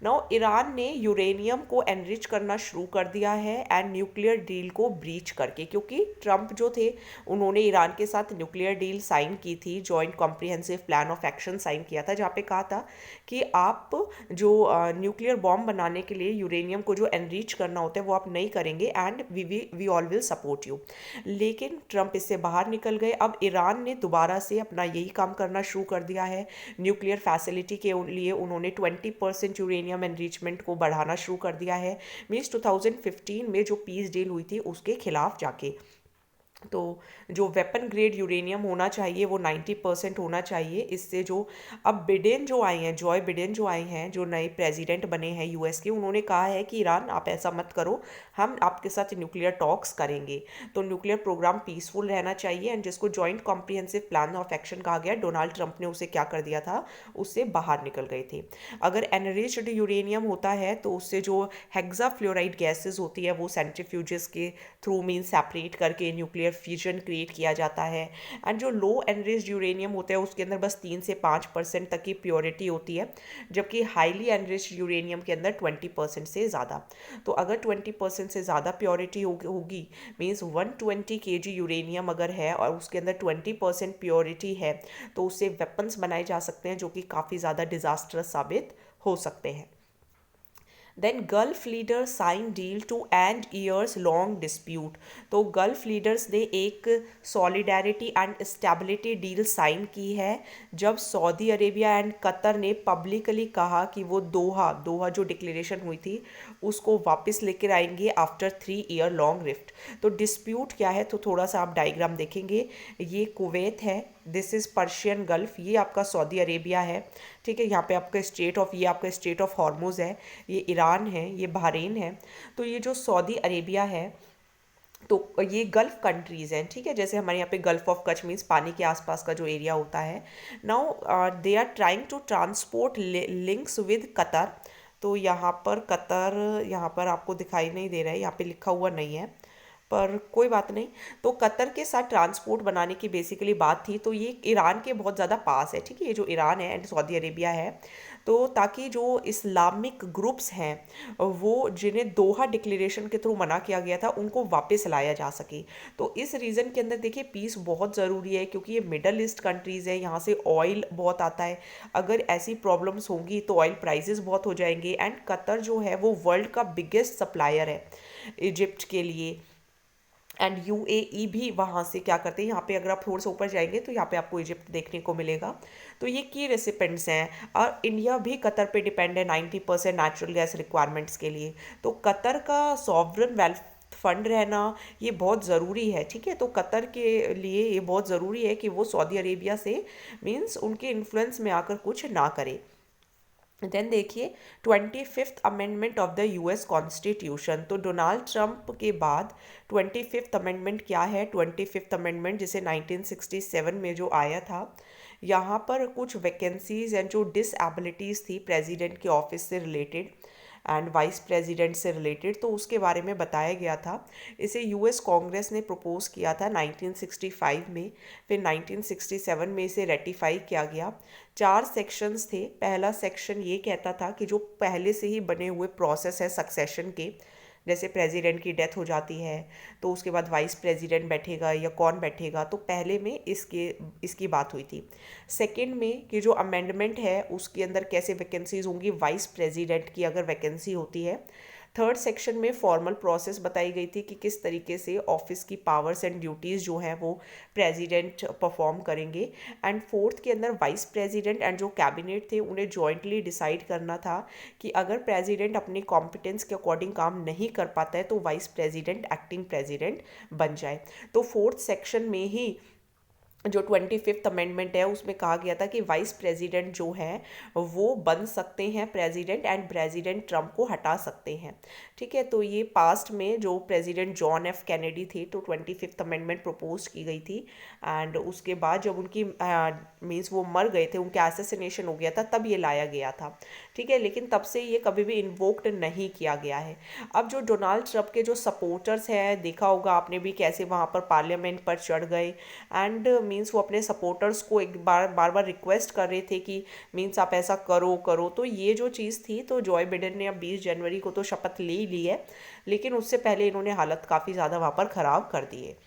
नाउ ईरान ने यूरेनियम को एनरिच करना शुरू कर दिया है एंड न्यूक्लियर डील को ब्रीच करके, क्योंकि ट्रंप जो थे उन्होंने ईरान के साथ न्यूक्लियर डील साइन की थी, joint comprehensive plan of action sign किया था, जहाँ पे कहा था कि आप जो न्यूक्लियर बॉम्ब बनाने के लिए यूरेनियम को जो एनरिच करना होता है वो आप नहीं करेंगे and we all will support you. लेकिन ट्रंप इससे बाहर निकल गए। अब ईरान ने दोबारा से अपना यही काम करना शुरू कर दिया है। न्यूक्लियर फैसिलिटी के लिए उन्होंने 20% यूरेनियम एनरिचमेंट को बढ़ाना शुरू कर दिया है, मीन्स 2015 में जो पीस डील हुई थी उसके खिलाफ जाके। तो जो वेपन ग्रेड यूरेनियम होना चाहिए वो 90% होना चाहिए। इससे जो अब बिडेन जो आए हैं, जॉय बिडेन जो आए हैं, जो नए प्रेसिडेंट बने हैं यूएस के, उन्होंने कहा है कि ईरान आप ऐसा मत करो, हम आपके साथ न्यूक्लियर टॉक्स करेंगे। तो न्यूक्लियर प्रोग्राम पीसफुल रहना चाहिए, एंड जिसको joint comprehensive plan of action कहा गया, डोनाल्ड ट्रंप ने उसे क्या कर दिया था, उससे बाहर निकल गए थे। अगर एनरिच्ड यूरेनियम होता है तो उससे जो हेक्साफ्लोराइड गैसेज होती है वो सेंट्रीफ्यूजेस के थ्रू मीन सेपरेट करके न्यूक्लियर फ्यूजन क्रिएट किया जाता है। एंड जो लो एनरिच्ड यूरेनियम होता है उसके अंदर बस 3 से 5% तक की प्योरिटी होती है, जबकि हाईली एनरिच्ड यूरेनियम के अंदर 20% से ज़्यादा। तो अगर 20% से ज़्यादा प्योरिटी होगी, मीन्स 120 kg यूरेनियम अगर है और उसके अंदर 20% प्योरिटी है, तो उससे वेपन्स बनाए जा सकते हैं जो कि काफ़ी ज़्यादा डिजास्टरस साबित हो सकते हैं। Then gulf leader sign deal to end years long dispute. तो गल्फ लीडर्स ने एक solidarity and stability deal sign की है, जब सऊदी अरेबिया एंड कतर ने पब्लिकली कहा कि वो दोहा जो डिक्लेरेशन हुई थी उसको वापस लेकर आएंगे आफ्टर 3 ईयर लॉन्ग रिफ्ट। तो डिस्प्यूट क्या है, तो थोड़ा सा आप डायग्राम देखेंगे, ये कुवैत है, दिस इज़ पर्शियन गल्फ, ये आपका सऊदी अरेबिया है, ठीक है, यहाँ पे आपका ये आपका स्टेट ऑफ हॉर्मुज है, ये ईरान है, ये बहरीन है। तो ये जो सऊदी अरेबिया है, तो ये गल्फ कंट्रीज़ हैं, ठीक है, जैसे हमारे यहाँ पे गल्फ ऑफ कच्छ मीन्स पानी के आसपास का जो एरिया होता है। Now they are trying to transport links with Qatar. तो यहाँ पर कतर, यहाँ पर आपको दिखाई नहीं दे रहा है, यहाँ पे लिखा हुआ नहीं है, पर कोई बात नहीं। तो कतर के साथ ट्रांसपोर्ट बनाने की बेसिकली बात थी। तो ये ईरान के बहुत ज़्यादा पास है, ठीक है, ये जो ईरान है एंड सऊदी अरेबिया है, तो ताकि जो इस्लामिक ग्रुप्स हैं वो जिन्हें दोहा डिक्लेरेशन के थ्रू मना किया गया था उनको वापस लाया जा सके। तो इस रीज़न के अंदर देखिए पीस बहुत ज़रूरी है, क्योंकि ये मिडल ईस्ट कंट्रीज़ है, यहाँ से ऑयल बहुत आता है। अगर ऐसी प्रॉब्लम्स होंगी तो ऑयल प्राइसेस बहुत हो जाएंगे, एंड कतर जो है वो वर्ल्ड का बिगेस्ट सप्लायर है इजिप्ट के लिए, एंड यूएई भी वहाँ से क्या करते हैं, यहाँ पे अगर आप थोड़ा सा ऊपर जाएंगे तो यहाँ पे आपको इजिप्ट देखने को मिलेगा। तो ये की रेसिपेंट्स हैं, और इंडिया भी कतर पे डिपेंड है 90% नेचुरल गैस रिक्वायरमेंट्स के लिए। तो कतर का सॉवरन वेल्थ फंड रहना ये बहुत ज़रूरी है, ठीक है। तो कतर के लिए ये बहुत ज़रूरी है कि वो सऊदी अरेबिया से मीन्स उनके इन्फ्लुएंस में आकर कुछ ना करे। देन देखिए 25th amendment of the US constitution. तो डोनाल्ड ट्रंप के बाद 25th अमेंडमेंट क्या है, 25th अमेंडमेंट जिसे 1967 में जो आया था, यहाँ पर कुछ वैकेंसीज एंड जो डिसएबिलिटीज़ थी प्रेसिडेंट के ऑफिस से रिलेटेड एंड वाइस प्रेसिडेंट से रिलेटेड, तो उसके बारे में बताया गया था। इसे यूएस कांग्रेस ने प्रपोज किया था 1965 में, फिर 1967 में इसे रेटिफाई किया गया। 4 सेक्शंस थे। पहला सेक्शन ये कहता था कि जो पहले से ही बने हुए प्रोसेस है सक्सेशन के, जैसे प्रेसिडेंट की डेथ हो जाती है तो उसके बाद वाइस प्रेसिडेंट बैठेगा या कौन बैठेगा, तो पहले में इसकी बात हुई थी। सेकंड में कि जो अमेंडमेंट है उसके अंदर कैसे वैकेंसीज होंगी, वाइस प्रेसिडेंट की अगर वैकेंसी होती है। थर्ड सेक्शन में फॉर्मल प्रोसेस बताई गई थी कि किस तरीके से ऑफिस की पावर्स एंड ड्यूटीज़ जो हैं वो प्रेसिडेंट परफॉर्म करेंगे। एंड फोर्थ के अंदर वाइस प्रेसिडेंट एंड जो कैबिनेट थे उन्हें जॉइंटली डिसाइड करना था कि अगर प्रेसिडेंट अपनी कॉम्पिटेंस के अकॉर्डिंग काम नहीं कर पाता है तो वाइस प्रेसिडेंट एक्टिंग प्रेसिडेंट बन जाए। तो फोर्थ सेक्शन में ही जो 25th अमेंडमेंट है उसमें कहा गया था कि वाइस प्रेसिडेंट जो हैं वो बन सकते हैं प्रेसिडेंट, एंड प्रेसिडेंट ट्रम्प को हटा सकते हैं। ठीक है, तो ये पास्ट में जो प्रेसिडेंट जॉन एफ कैनेडी थे तो 25th अमेंडमेंट प्रपोज की गई थी, एंड उसके बाद जब उनकी मीन्स वो मर गए थे, उनका असैसिनेशन हो गया था, तब ये लाया गया था। ठीक है, लेकिन तब से ये कभी भी इन्वोक्ड नहीं किया गया है। अब जो डोनाल्ड ट्रम्प के जो सपोर्टर्स हैं, देखा होगा आपने भी कैसे वहाँ पर पार्लियामेंट पर चढ़ गए, एंड मीन्स वो अपने सपोर्टर्स को एक बार रिक्वेस्ट कर रहे थे कि मीन्स आप ऐसा करो करो। तो ये जो चीज़ थी, तो जॉय बिडेन ने अब 20 जनवरी को तो शपथ ले ही ली है, लेकिन उससे पहले इन्होंने हालत काफ़ी ज़्यादा वहाँ पर ख़राब कर दी है।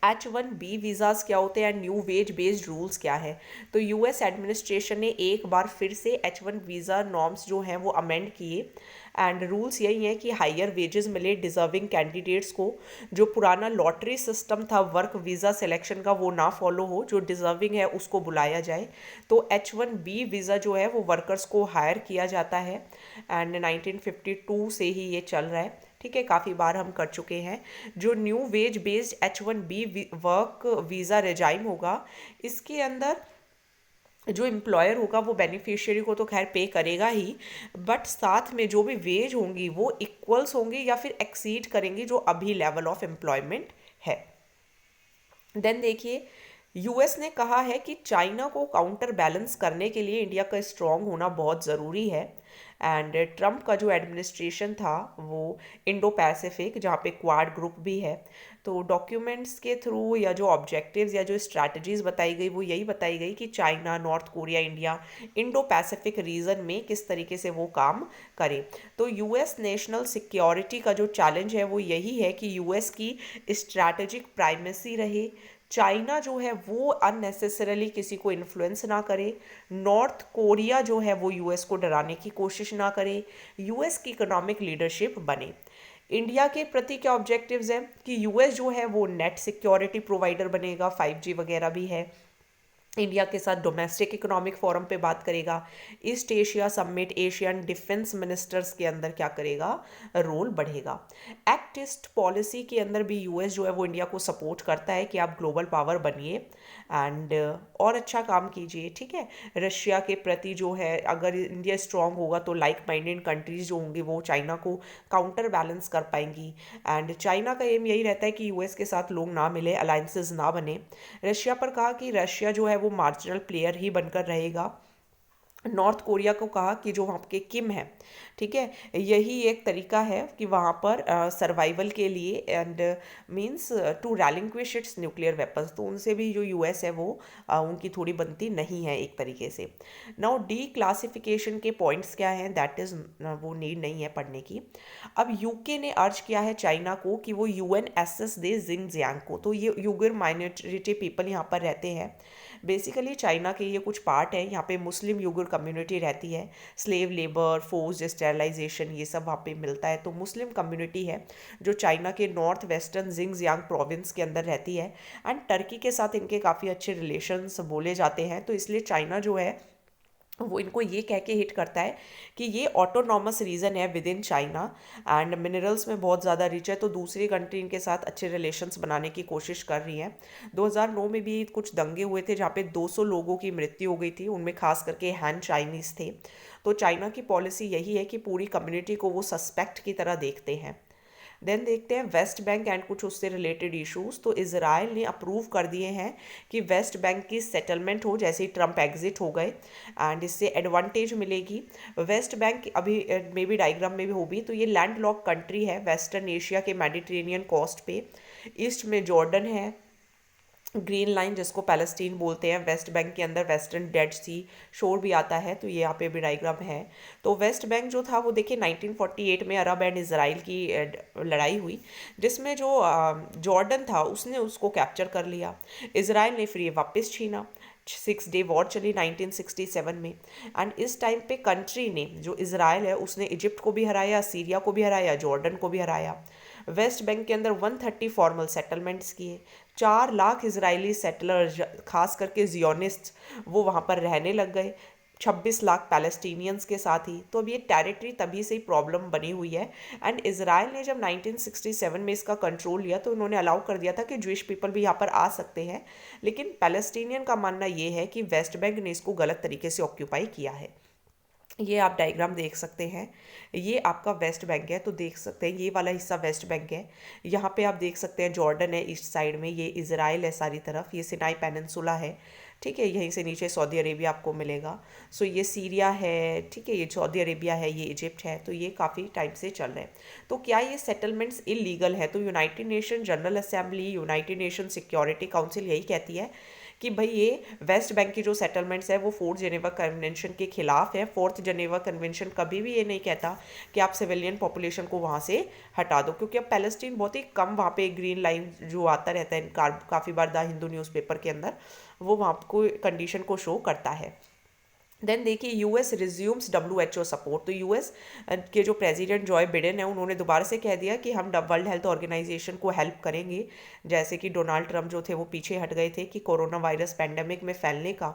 H1B वीज़ाज़ क्या होते हैं, न्यू वेज बेस्ड रूल्स क्या है। तो यूएस एडमिनिस्ट्रेशन ने एक बार फिर से H1 वीज़ा नॉर्म्स जो हैं वो अमेंड किए, एंड रूल्स यही हैं कि हायर वेजेस मिले डिज़र्विंग कैंडिडेट्स को। जो पुराना लॉटरी सिस्टम था वर्क वीज़ा सिलेक्शन का वो ना फॉलो हो, जो डिज़र्विंग है उसको बुलाया जाए। तो H1B वीज़ा जो है वो वर्कर्स को हायर किया जाता है, एंड 1952 से ही ये चल रहा है। ठीक है, काफ़ी बार हम कर चुके हैं। जो new ways based H1B work visa regime होगा, इसके अंदर जो एम्प्लॉयर होगा वो बेनिफिशियरी को तो खैर पे करेगा ही, बट साथ में जो भी वेज होंगी वो इक्वल्स होंगी या फिर एक्सीड करेंगी जो अभी लेवल ऑफ एम्प्लॉयमेंट है। देन देखिए, यूएस ने कहा है कि चाइना को काउंटर बैलेंस करने के लिए इंडिया का स्ट्रांग होना बहुत ज़रूरी है, एंड ट्रम्प का जो एडमिनिस्ट्रेशन था वो इंडो पैसिफिक, जहाँ पे क्वाड ग्रुप भी है, तो डॉक्यूमेंट्स के थ्रू या जो ऑब्जेक्टिव्स या जो स्ट्रैटेजीज बताई गई वो यही बताई गई कि China, north Korea, India Indo Pacific region में किस तरीके से वो काम करे। तो यूएस नेशनल सिक्योरिटी का जो चैलेंज है वो यही है कि यूएस की स्ट्रैटेजिक प्राइमेसी रहे, चाइना जो है वो अननेसेसरली किसी को इन्फ्लुएंस ना करे, नॉर्थ कोरिया जो है वो यूएस को डराने की कोशिश ना करे, यूएस की इकोनॉमिक लीडरशिप बने। इंडिया के प्रति क्या ऑब्जेक्टिव्स हैं कि यूएस जो है वो नेट सिक्योरिटी प्रोवाइडर बनेगा, 5G वगैरह भी है, इंडिया के साथ डोमेस्टिक इकोनॉमिक फोरम पे बात करेगा, east Asia summit, Asian defence ministers के अंदर क्या करेगा, रोल बढ़ेगा। एक्ट ईस्ट पॉलिसी के अंदर भी यूएस जो है वो इंडिया को सपोर्ट करता है कि आप ग्लोबल पावर बनिए एंड और अच्छा काम कीजिए। ठीक है, रशिया के प्रति जो है अगर इंडिया स्ट्रांग होगा तो लाइक माइंडेड कंट्रीज जो होंगी वो चाइना को काउंटर बैलेंस कर पाएंगी, एंड चाइना का एम यही रहता है कि यूएस के साथ लोग ना मिले, अलायंसेस ना बने। रशिया पर कहा कि रशिया जो है वो मार्जिनल प्लेयर ही बनकर रहेगा। नॉर्थ कोरिया को कहा कि जो वहाँ के किम है, ठीक है, यही एक तरीका है कि वहाँ पर सर्वाइवल के लिए and means to relinquish its nuclear weapons, तो उनसे भी जो यूएस है वो उनकी थोड़ी बनती नहीं है एक तरीके से। नाउ डी क्लासिफिकेशन के पॉइंट्स क्या हैं, दैट इज़ वो नीड नहीं है पढ़ने की। अब यूके ने अर्ज किया है चाइना को कि वो UNSS दे जिंगजियांग को, तो ये यूगर माइनॉरिटी पीपल यहाँ पर रहते हैं। बेसिकली चाइना के ये कुछ पार्ट हैं, यहाँ पे मुस्लिम यूगर कम्युनिटी रहती है, स्लेव लेबर, फोर्स्ड स्टेरलाइजेशन ये सब वहाँ पे मिलता है। तो मुस्लिम कम्युनिटी है जो चाइना के नॉर्थ वेस्टर्न जिंगजियांग प्रोविंस के अंदर रहती है, एंड टर्की के साथ इनके काफ़ी अच्छे रिलेशंस बोले जाते हैं। तो इसलिए चाइना जो है वो इनको ये कह के हिट करता है कि ये ऑटोनॉमस रीजन है with in China, and minerals में बहुत ज़्यादा रिच है, तो दूसरी कंट्री इनके साथ अच्छे रिलेशंस बनाने की कोशिश कर रही है। 2009 में भी कुछ दंगे हुए थे जहाँ पे 200 लोगों की मृत्यु हो गई थी, उनमें खास करके हैन चाइनीज़ थे। तो चाइना की पॉलिसी यही है कि पूरी कम्युनिटी को वो सस्पेक्ट की तरह देखते हैं। देन देखते हैं वेस्ट बैंक एंड कुछ उससे रिलेटेड इश्यूज। तो इजराइल ने अप्रूव कर दिए हैं कि वेस्ट बैंक की सेटलमेंट हो जैसे ही ट्रम्प एग्जिट हो गए, एंड इससे एडवांटेज मिलेगी। वेस्ट बैंक अभी मे बी डायग्राम में भी होगी, तो ये लैंड लॉक कंट्री है वेस्टर्न एशिया के मेडिटेरेनियन कोस्ट पे। ईस्ट में जॉर्डन है, ग्रीन लाइन जिसको पैलेस्टीन बोलते हैं, वेस्ट बैंक के अंदर वेस्टर्न डेड सी शोर भी आता है, तो ये यहाँ पे भी डायग्राम है। तो वेस्ट बैंक जो था वो देखिए 1948 में अरब एंड इसराइल की लड़ाई हुई, जिसमें जो जॉर्डन था उसने उसको कैप्चर कर लिया, इसराइल ने फिर ये वापस छीना। 6 डे वॉर चली 1967 में, एंड इस टाइम पे कंट्री ने जो इसराइल है उसने इजिप्ट को भी हराया, सीरिया को भी हराया, जॉर्डन को भी हराया। वेस्ट बैंक के अंदर 130 फॉर्मल सेटलमेंट्स किए, 4 लाख इजरायली सेटलर खास करके जियोनिस्ट वो वहाँ पर रहने लग गए। 26 लाख पैलेस्टीनियंस के साथ ही। तो अब ये टेरिटरी तभी से ही प्रॉब्लम बनी हुई है। एंड इजराइल ने जब 1967 में इसका कंट्रोल लिया तो उन्होंने अलाउ कर दिया था कि ज्विश पीपल भी यहाँ पर आ सकते हैं, लेकिन पैलेस्टीनियन का मानना ये है कि वेस्ट बैंक ने इसको गलत तरीके से ऑक्यूपाई किया है। ये आप डायग्राम देख सकते हैं, ये आपका वेस्ट बैंक है, तो देख सकते हैं ये वाला हिस्सा वेस्ट बैंक है। यहाँ पे आप देख सकते हैं जॉर्डन है ईस्ट साइड में, ये इजराइल है सारी तरफ, ये सिनाई पेनिनसुला है, ठीक है। यहीं से नीचे सऊदी अरेबिया आपको मिलेगा। सो ये सीरिया है, ठीक है, ये सऊदी अरेबिया है, ये इजिप्ट है। तो ये काफ़ी टाइम से चल रहे हैं। तो क्या ये सेटलमेंट्स इलीगल है? तो United nation general assembly, United nation security council यही कहती है कि भाई ये वेस्ट बैंक की जो सेटलमेंट्स है वो फोर्थ जेनेवा कन्वेंशन के खिलाफ है। फोर्थ जेनेवा कन्वेंशन कभी भी ये नहीं कहता कि आप सिविलियन पॉपुलेशन को वहाँ से हटा दो, क्योंकि अब पैलेस्टीन बहुत ही कम वहाँ पे ग्रीन लाइन जो आता रहता है काफ़ी बार द हिंदू न्यूज़पेपर के अंदर, वो वहाँ को कंडीशन को शो करता है। देन देखिए यूएस रिज्यूम्स WHO सपोर्ट। तो यूएस के जो प्रेसिडेंट जॉय बिडेन है उन्होंने दोबारा से कह दिया कि हम वर्ल्ड हेल्थ ऑर्गेनाइजेशन को हेल्प करेंगे, जैसे कि डोनाल्ड ट्रंप जो थे वो पीछे हट गए थे कि कोरोना वायरस पैंडेमिक में फैलने का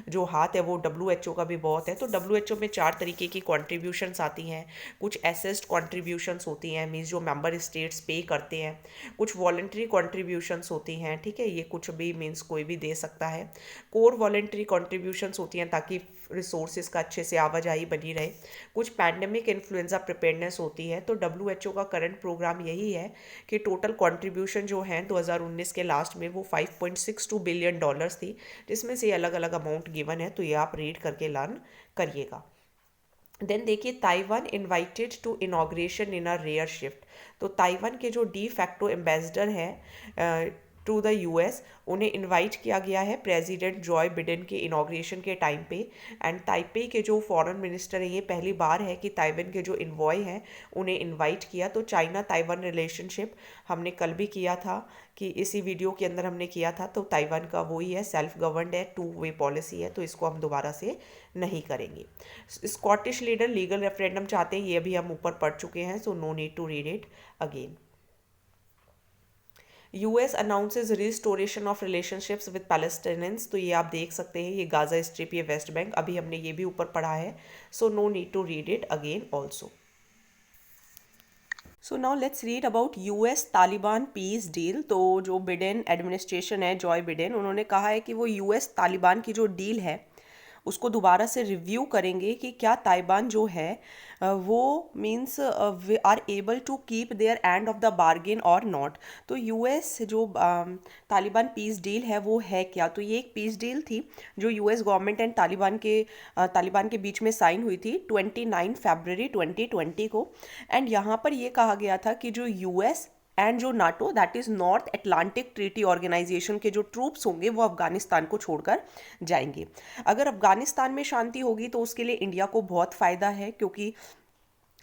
जो हाथ है वो WHO का भी बहुत है। तो WHO में 4 तरीके की कॉन्ट्रीब्यूशंस आती हैं। कुछ एसेस्ड कॉन्ट्रीब्यूशंस होती हैं, मीन्स जो मेंबर स्टेट्स पे करते हैं। कुछ वॉलेंट्री कॉन्ट्रीब्यूशंस होती हैं, ठीक है, ये कुछ भी मीन्स कोई भी दे सकता है। कोर वॉलेंट्री कॉन्ट्रीब्यूशंस होती हैं ताकि रिसोर्सेज का अच्छे से आवाजाही बनी रहे। कुछ पैंडेमिक इन्फ्लुएंजा प्रिपेयरनेस होती है। तो WHO का करंट प्रोग्राम यही है कि टोटल कंट्रीब्यूशन जो है 2019 के लास्ट में वो $5.62 बिलियन थी, जिसमें से अलग अलग अमाउंट गिवन है। तो ये आप रीड करके लर्न करिएगा। देन देखिए Taiwan invited to inauguration in a rare shift. तो ताइवान के जो डी फैक्टो एम्बेसडर हैं टू द US, उन्हें इनवाइट किया गया है प्रेसिडेंट जॉय बिडेन के इनॉग्रेशन के टाइम पे। एंड ताइपे के जो फॉरेन मिनिस्टर हैं, ये पहली बार है कि ताइवान के जो इन्वॉय हैं उन्हें इनवाइट किया। तो चाइना ताइवान रिलेशनशिप हमने कल भी किया था, कि इसी वीडियो के अंदर हमने किया था। तो ताइवान का वही है, सेल्फ गवर्नड है, 2 वे पॉलिसी है, तो इसको हम दोबारा से नहीं करेंगे। स्कॉटिश लीडर लीगल रेफरेंडम चाहते हैं, ये भी हम ऊपर पढ़ चुके हैं, so no need to read it again. US announces restoration of relationships with Palestinians. तो ये आप देख सकते हैं, ये गाजा स्ट्रिप, ये वेस्ट बैंक, अभी हमने ये भी ऊपर पढ़ा है, so no need to read it again also. So now let's read about US Taliban peace deal. तो जो बिडेन एडमिनिस्ट्रेशन है, जॉय बिडेन, उन्होंने कहा है कि वो US तालिबान की जो डील है उसको दोबारा से रिव्यू करेंगे कि क्या ताइवान जो है वो means they are able to keep their end of the bargain or not. तो US जो तालिबान पीस डील है वो है क्या? तो ये एक पीस डील थी जो US गवर्नमेंट एंड तालिबान के बीच में साइन हुई थी 29 फरवरी 2020 को। एंड यहाँ पर ये कहा गया था कि जो US एंड जो NATO, that is North Atlantic treaty organisation के जो ट्रूप्स होंगे वो अफगानिस्तान को छोड़कर जाएंगे। अगर अफगानिस्तान में शांति होगी तो उसके लिए इंडिया को बहुत फ़ायदा है, क्योंकि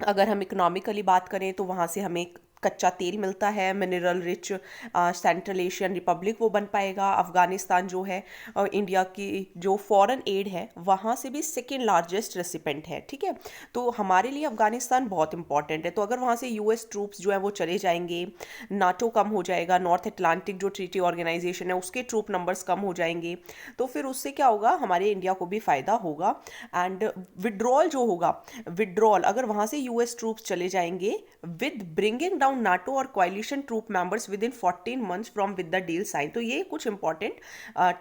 अगर हम इकोनॉमिकली बात करें तो वहाँ से हमें कच्चा तेल मिलता है, mineral rich central Asian Republic वो बन पाएगा। अफ़गानिस्तान जो है इंडिया की जो फॉरेन एड है वहाँ से भी सेकेंड लार्जेस्ट रेसिपेंट है, ठीक है। तो हमारे लिए अफ़गानिस्तान बहुत इंपॉर्टेंट है। तो अगर वहाँ से US ट्रूप्स जो है वो चले जाएंगे, नाटो कम हो जाएगा, नॉर्थ अटलांटिक जो ट्रीटी ऑर्गेनाइजेशन है उसके ट्रूप नंबर्स कम हो जाएंगे, तो फिर उससे क्या होगा, हमारे इंडिया को भी फ़ायदा होगा। एंड विड्रॉल जो होगा, विड्रॉल अगर वहाँ से US ट्रूप्स चले जाएंगे विद ब्रिंगिंग डाउन नाटो और coalition troop members with in 14 months from with the deal sign. तो ये कुछ इंपॉर्टेंट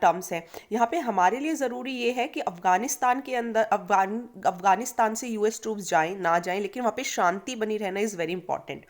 टर्म्स हैं यहाँ पे। हमारे लिए ज़रूरी ये है कि अफगानिस्तान के अंदर अफगानिस्तान से US ट्रूप्स जाएं ना जाएं, लेकिन वहाँ पे शांति बनी रहना इज़ वेरी इंपॉर्टेंट।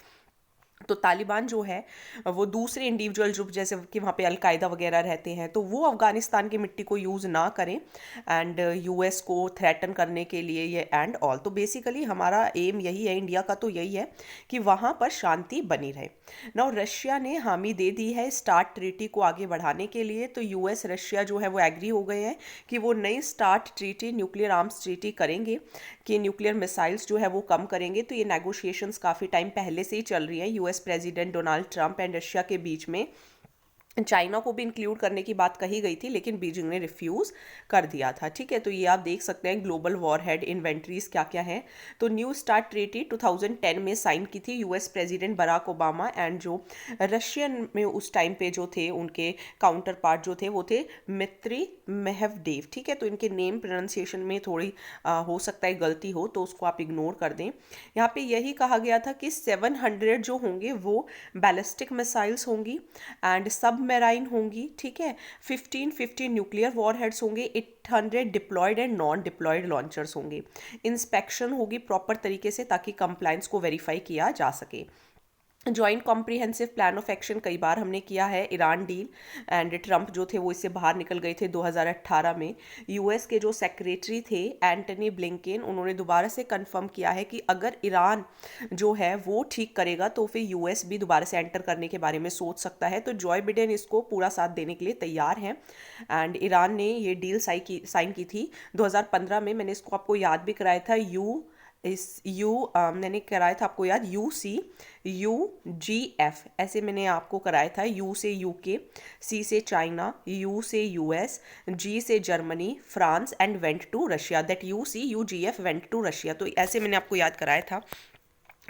तो तालिबान जो है वो दूसरे इंडिविजुअल ग्रुप जैसे कि वहाँ पे अलकायदा वगैरह रहते हैं, तो वो अफ़गानिस्तान की मिट्टी को यूज़ ना करें एंड US को थ्रेटन करने के लिए ये एंड ऑल। तो बेसिकली हमारा एम यही है, इंडिया का तो यही है कि वहाँ पर शांति बनी रहे। नाउ रशिया ने हामी दे दी है स्टार्ट ट्रीटी को आगे बढ़ाने के लिए। तो US रशिया जो है वो एग्री हो गए हैं कि वो नई start treaty, nuclear arms treaty करेंगे, कि न्यूक्लियर मिसाइल्स जो है वो कम करेंगे। तो ये नेगोशिएशंस काफ़ी टाइम पहले से ही चल रही हैं US president Donald Trump and Russia के बीच में। चाइना को भी इंक्लूड करने की बात कही गई थी, लेकिन बीजिंग ने रिफ्यूज़ कर दिया था। ठीक है, तो ये आप देख सकते हैं ग्लोबल वॉर हेड इन्वेंट्रीज क्या क्या हैं। तो न्यू स्टार्ट ट्रीटी 2010 में साइन की थी US president Barack Obama and जो रशियन में उस टाइम पे जो थे उनके काउंटर पार्ट जो थे वो थे मित्री मेहवडेव। ठीक है, तो इनके नेम प्रोनाउंसिएशन में थोड़ी हो सकता है गलती हो, तो उसको आप इग्नोर कर दें। यहाँ पे यही कहा गया था कि 700 जो होंगे वो बैलिस्टिक मिसाइल्स होंगी एंड सब मेराइन होंगी। ठीक है, 15 न्यूक्लियर वॉरहेड्स होंगे, 800 deployed and non deployed launchers होंगे। इंस्पेक्शन होगी प्रॉपर तरीके से ताकि कंप्लायंस को वेरीफाई किया जा सके। Joint comprehensive plan of action कई बार हमने किया है। ईरान डील एंड ट्रंप जो थे वो इससे बाहर निकल गए थे 2018 में। यूएस के जो सेक्रेटरी थे एंटनी ब्लिंकेन, उन्होंने दोबारा से कंफर्म किया है कि अगर ईरान जो है वो ठीक करेगा तो फिर यूएस भी दोबारा से एंटर करने के बारे में सोच सकता है। तो जॉय बिडेन इसको पूरा साथ देने के लिए तैयार हैं। एंड ईरान ने ये डील साइन की थी 2015 में। मैंने इसको आपको याद भी कराया था। मैंने कराया था आपको याद, UCUGF ऐसे मैंने आपको कराया था। यू से यूके, सी से चाइना, यू से यूएस, जी से Germany, France and went to Russia. That UCUGF went to Russia. तो ऐसे मैंने आपको याद कराया था।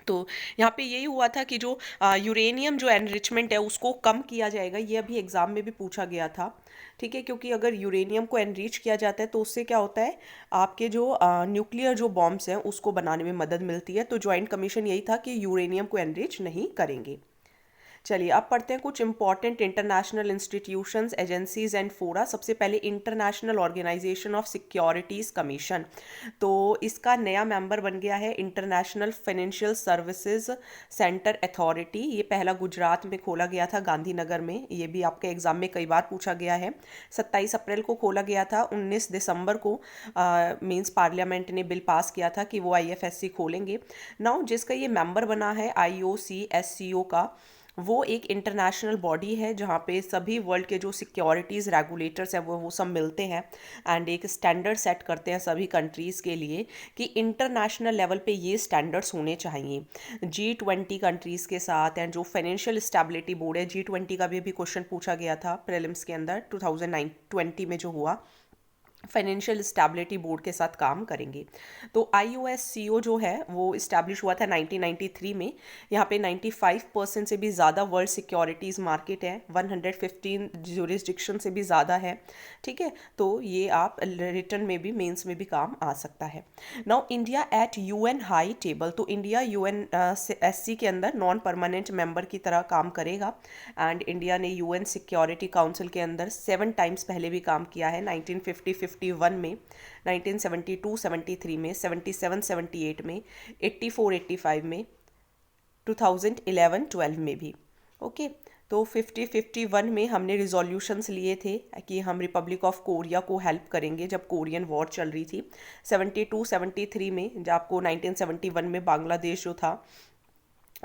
तो यहाँ पे यही हुआ था कि जो यूरेनियम जो एनरिचमेंट है उसको कम किया जाएगा। ये अभी एग्ज़ाम में भी पूछा गया था। ठीक है, क्योंकि अगर यूरेनियम को एनरिच किया जाता है तो उससे क्या होता है, आपके जो न्यूक्लियर जो बॉम्ब्स हैं उसको बनाने में मदद मिलती है। तो जॉइंट कमीशन यही था कि यूरेनियम को एनरिच नहीं करेंगे। चलिए अब पढ़ते हैं कुछ important international institutions, agencies and fora. सबसे पहले international organisation of securities commission. तो इसका नया मेंबर बन गया है international financial services centre authority. ये पहला गुजरात में खोला गया था, गांधीनगर में। ये भी आपके एग्जाम में कई बार पूछा गया है। 27 अप्रैल को खोला गया था। 19 दिसंबर को मींस पार्लियामेंट ने बिल पास किया था कि वो IFSC खोलेंगे। नाउ जिसका ये मेंबर बना है IOCSCO का, वो एक इंटरनेशनल बॉडी है जहाँ पे सभी वर्ल्ड के जो सिक्योरिटीज़ रेगुलेटर्स हैं वो सब मिलते हैं एंड एक स्टैंडर्ड सेट करते हैं सभी कंट्रीज़ के लिए कि इंटरनेशनल लेवल पे ये स्टैंडर्ड्स होने चाहिए G20 कंट्रीज़ के साथ। एंड जो फाइनेंशियल स्टेबिलिटी बोर्ड है, G20 का भी क्वेश्चन पूछा गया था प्रीलिम्स के अंदर 2020 में जो हुआ, फाइनेंशियल स्टेबिलिटी बोर्ड के साथ काम करेंगे। तो IOSCO जो है वो इस्टेब्लिश हुआ था 1993 में। यहाँ पे 95% से भी ज़्यादा वर्ल्ड सिक्योरिटीज़ मार्केट है, 115 जुरिस्डिक्शन से भी ज़्यादा है। ठीक है, तो ये आप रिटर्न में भी, मेंस में भी काम आ सकता है। Now India at UN high table. तो इंडिया UNSC के अंदर नॉन परमानेंट मेंबर की तरह काम करेगा एंड इंडिया ने UN सिक्योरिटी काउंसिल के अंदर 7 टाइम्स पहले भी काम किया है। 1950-51 में, 1972-73 में, 77-78 में, 84-85 में, 2011-12 में भी। ओके, तो 50-51 में हमने रिजोल्यूशंस लिए थे कि हम रिपब्लिक ऑफ कोरिया को हेल्प करेंगे जब कोरियन वॉर चल रही थी। 72-73 में जब आपको 1971 में बांग्लादेश जो था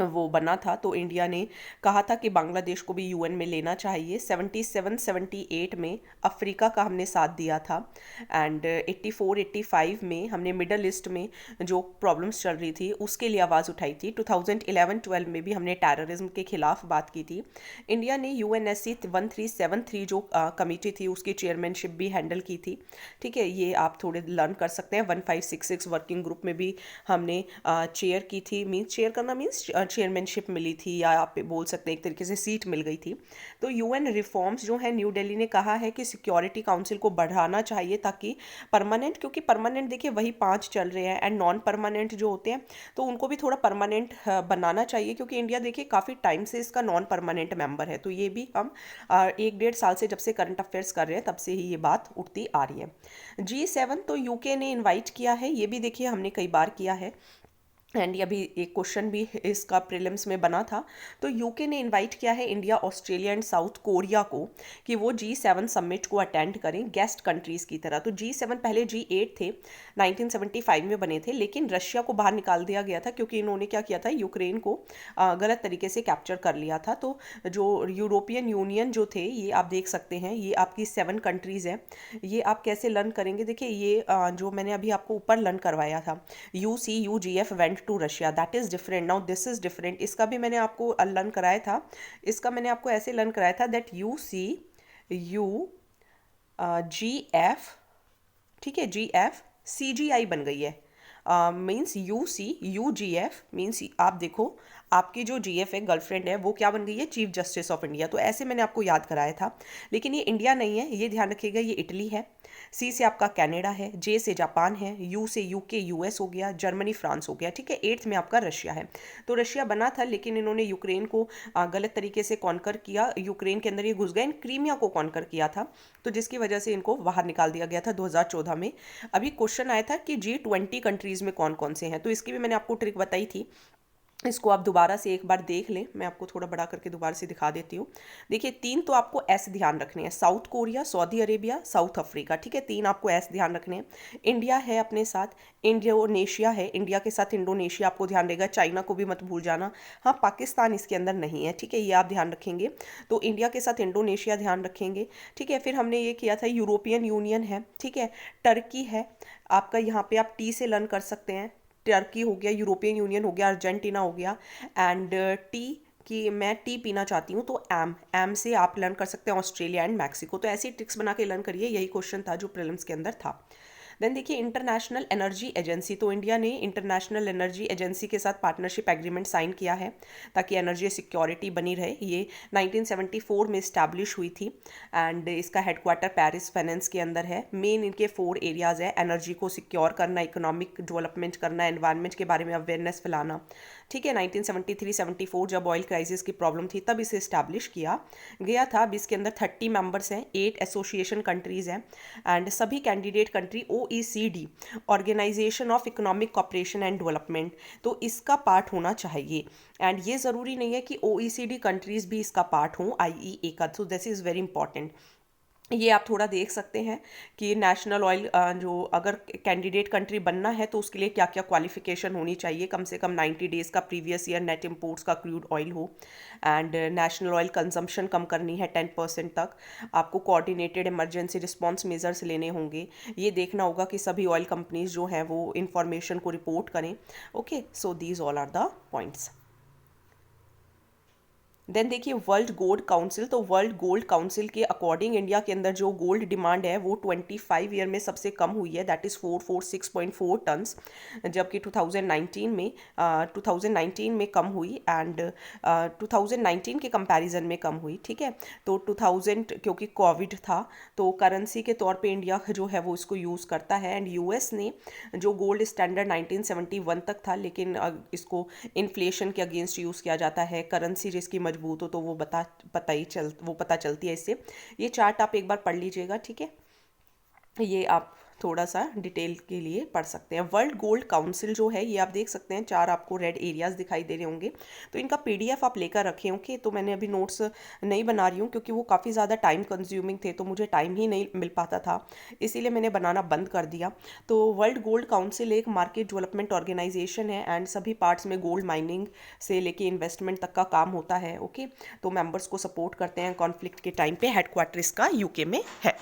वो बना था, तो इंडिया ने कहा था कि बांग्लादेश को भी UN में लेना चाहिए। 77-78 में अफ्रीका का हमने साथ दिया था एंड 84-85 में हमने मिडल ईस्ट में जो प्रॉब्लम्स चल रही थी उसके लिए आवाज़ उठाई थी। 2011-12 में भी हमने टेररिज्म के खिलाफ बात की थी। इंडिया ने UNSC 1373 जो कमेटी थी उसकी चेयरमैनशिप भी हैंडल की थी। ठीक है, ये आप थोड़े लर्न कर सकते हैं। 1566 वर्किंग ग्रुप में भी हमने चेयर की थी। चेयर करना मीन्स चेयरमैनशिप मिली थी, या आप बोल सकते हैं एक तरीके से सीट मिल गई थी। तो UN रिफॉर्म्स जो है, न्यू दिल्ली ने कहा है कि सिक्योरिटी काउंसिल को बढ़ाना चाहिए ताकि परमानेंट, क्योंकि परमानेंट देखिए वही 5 चल रहे हैं एंड नॉन परमानेंट जो होते हैं तो उनको भी थोड़ा परमानेंट बनाना चाहिए, क्योंकि इंडिया देखिए काफ़ी टाइम से इसका नॉन परमानेंट मेंबर है। तो ये भी हम 1-1.5 साल से जब से करंट अफेयर्स कर रहे हैं तब से ही ये बात उठती आ रही है। G7 तो UK ने इन्वाइट किया है, ये भी देखिए हमने कई बार किया है एंड अभी एक क्वेश्चन भी इसका प्रीलिम्स में बना था। तो UK ने इनवाइट किया है India, Australia and south Korea को कि वो G7 समिट को अटेंड करें गेस्ट कंट्रीज़ की तरह। तो G7 पहले G8 थे, 1975 में बने थे, लेकिन रशिया को बाहर निकाल दिया गया था क्योंकि इन्होंने क्या किया था, यूक्रेन को गलत तरीके से कैप्चर कर लिया था। तो जो यूरोपियन यूनियन जो थे, ये आप देख सकते हैं, ये आपकी 7 कंट्रीज़ हैं। ये आप कैसे लर्न करेंगे, देखिए ये जो मैंने अभी आपको ऊपर लर्न करवाया था, UCUGF went to Russia, that is different. Now this is different, इसका भी मैंने आपको लर्न कराया था। इसका मैंने आपको ऐसे लर्न कराया था दैट यू जी एफ, ठीक है, जी एफ सी जी आई बन गई है। Means U G F means आप देखो आपकी जो जी एफ है गर्लफ्रेंड है वो क्या बन गई है, चीफ जस्टिस ऑफ इंडिया। तो ऐसे मैंने आपको याद कराया था, लेकिन ये इंडिया नहीं है, ये ध्यान रखिएगा, ये इटली है। सी से आपका कनाडा है, जे से जापान है, यू से यूके यूएस हो गया, जर्मनी फ्रांस हो गया, ठीक है। एट्थ में आपका रशिया है। तो रशिया बना था लेकिन इन्होंने यूक्रेन को गलत तरीके से कॉन्कर किया, यूक्रेन के अंदर ये घुस गए, क्रीमिया को कॉन्कर किया था, तो जिसकी वजह से इनको बाहर निकाल दिया गया था 2014 में। अभी क्वेश्चन आया था कि G20 कंट्रीज में कौन कौन से हैं, तो इसकी भी मैंने आपको ट्रिक बताई थी, इसको आप दोबारा से एक बार देख लें। मैं आपको थोड़ा बड़ा करके दोबारा से दिखा देती हूँ। देखिए 3 तो आपको एस ध्यान रखने हैं, south Korea, Saudi Arabia, south Africa, ठीक है, 3 आपको एस ध्यान रखने हैं। इंडिया है अपने साथ, इंडोनेशिया है, इंडिया के साथ इंडोनेशिया आपको ध्यान रहेगा, चाइना को भी मत भूल जाना। हाँ, पाकिस्तान इसके अंदर नहीं है, ठीक है, ये आप ध्यान रखेंगे। तो इंडिया के साथ इंडोनेशिया ध्यान रखेंगे, ठीक है। फिर हमने ये किया था यूरोपियन यूनियन है, ठीक है, टर्की है आपका, यहाँ पे आप टी से लर्न कर सकते हैं, टर्की हो गया, यूरोपियन यूनियन हो गया, अर्जेंटीना हो गया, एंड टी कि मैं टी पीना चाहती हूँ तो एम से आप लर्न कर सकते हैं ऑस्ट्रेलिया एंड मैक्सिको। तो ऐसी ट्रिक्स बना के लर्न करिए, यही क्वेश्चन था जो प्रीलिम्स के अंदर था। देन देखिए इंटरनेशनल एनर्जी एजेंसी, तो इंडिया ने इंटरनेशनल एनर्जी एजेंसी के साथ पार्टनरशिप एग्रीमेंट साइन किया है ताकि एनर्जी सिक्योरिटी बनी रहे। ये 1974 में इस्टेब्लिश हुई थी एंड इसका हेडक्वार्टर पेरिस फाइनेंस के अंदर है। मेन इनके 4 एरियाज है, एनर्जी को सिक्योर करना, इकोनॉमिक डेवलपमेंट करना, एनवायरनमेंट के बारे में अवेयरनेस फैलाना, ठीक है। 1973-74 जब ऑयल क्राइसिस की प्रॉब्लम थी तब इसे इस्टेब्लिश किया गया था। अब इसके अंदर 30 मेंबर्स हैं, 8 एसोसिएशन कंट्रीज़ हैं एंड सभी candidate country OECD organisation of economic cooperation and development, तो इसका पार्ट होना चाहिए। एंड ये ज़रूरी नहीं है कि OECD कंट्रीज़ भी इसका पार्ट हों IEA का, so this is very important. ये आप थोड़ा देख सकते हैं कि नेशनल ऑयल जो अगर कैंडिडेट कंट्री बनना है तो उसके लिए क्या क्या क्वालिफिकेशन होनी चाहिए, कम से कम 90 डेज़ का प्रीवियस ईयर नेट इंपोर्ट्स का क्रूड ऑयल हो, एंड नेशनल ऑयल कंजम्पशन कम करनी है 10% तक, आपको कोऑर्डिनेटेड इमरजेंसी रिस्पांस मेजर्स लेने होंगे, ये देखना होगा कि सभी ऑयल कंपनीज जो हैं वो इंफॉर्मेशन को रिपोर्ट करें। Okay, so these all are the points. Then देखिए वर्ल्ड गोल्ड काउंसिल, तो वर्ल्ड गोल्ड काउंसिल के अकॉर्डिंग इंडिया के अंदर जो गोल्ड डिमांड है वो 25 ईयर में सबसे कम हुई है, दैट इज़ 446.4 टन्स, जबकि 2019 में कम हुई एंड 2019 के कंपैरिजन में कम हुई, ठीक है। तो 2000 क्योंकि कोविड था तो करेंसी के तौर पे इंडिया जो है वो इसको यूज़ करता है, एंड यूएस ने जो गोल्ड स्टैंडर्ड 1971 तक था, लेकिन इसको इन्फ्लेशन के अगेंस्ट यूज़ किया जाता है, करेंसी जिसकी मजबूत हो तो वो पता चलती है इससे। ये चार्ट आप एक बार पढ़ लीजिएगा, ठीक है, ये आप थोड़ा सा डिटेल के लिए पढ़ सकते हैं। वर्ल्ड गोल्ड काउंसिल जो है ये आप देख सकते हैं, 4 आपको रेड एरियाज़ दिखाई दे रहे होंगे, तो इनका PDF आप लेकर रखे होंगे। तो मैंने अभी नोट्स नहीं बना रही हूँ क्योंकि वो काफ़ी ज़्यादा टाइम कंज्यूमिंग थे, तो मुझे टाइम ही नहीं मिल पाता था, इसीलिए मैंने बनाना बंद कर दिया। तो वर्ल्ड गोल्ड काउंसिल एक मार्केट डेवलपमेंट ऑर्गेनाइजेशन है एंड सभी पार्ट्स में गोल्ड माइनिंग से लेके इन्वेस्टमेंट तक का काम होता है। ओके, तो मेंबर्स को सपोर्ट करते हैं कॉन्फ्लिक्ट के टाइम पे, हेडक्वार्टर इसका UK में है।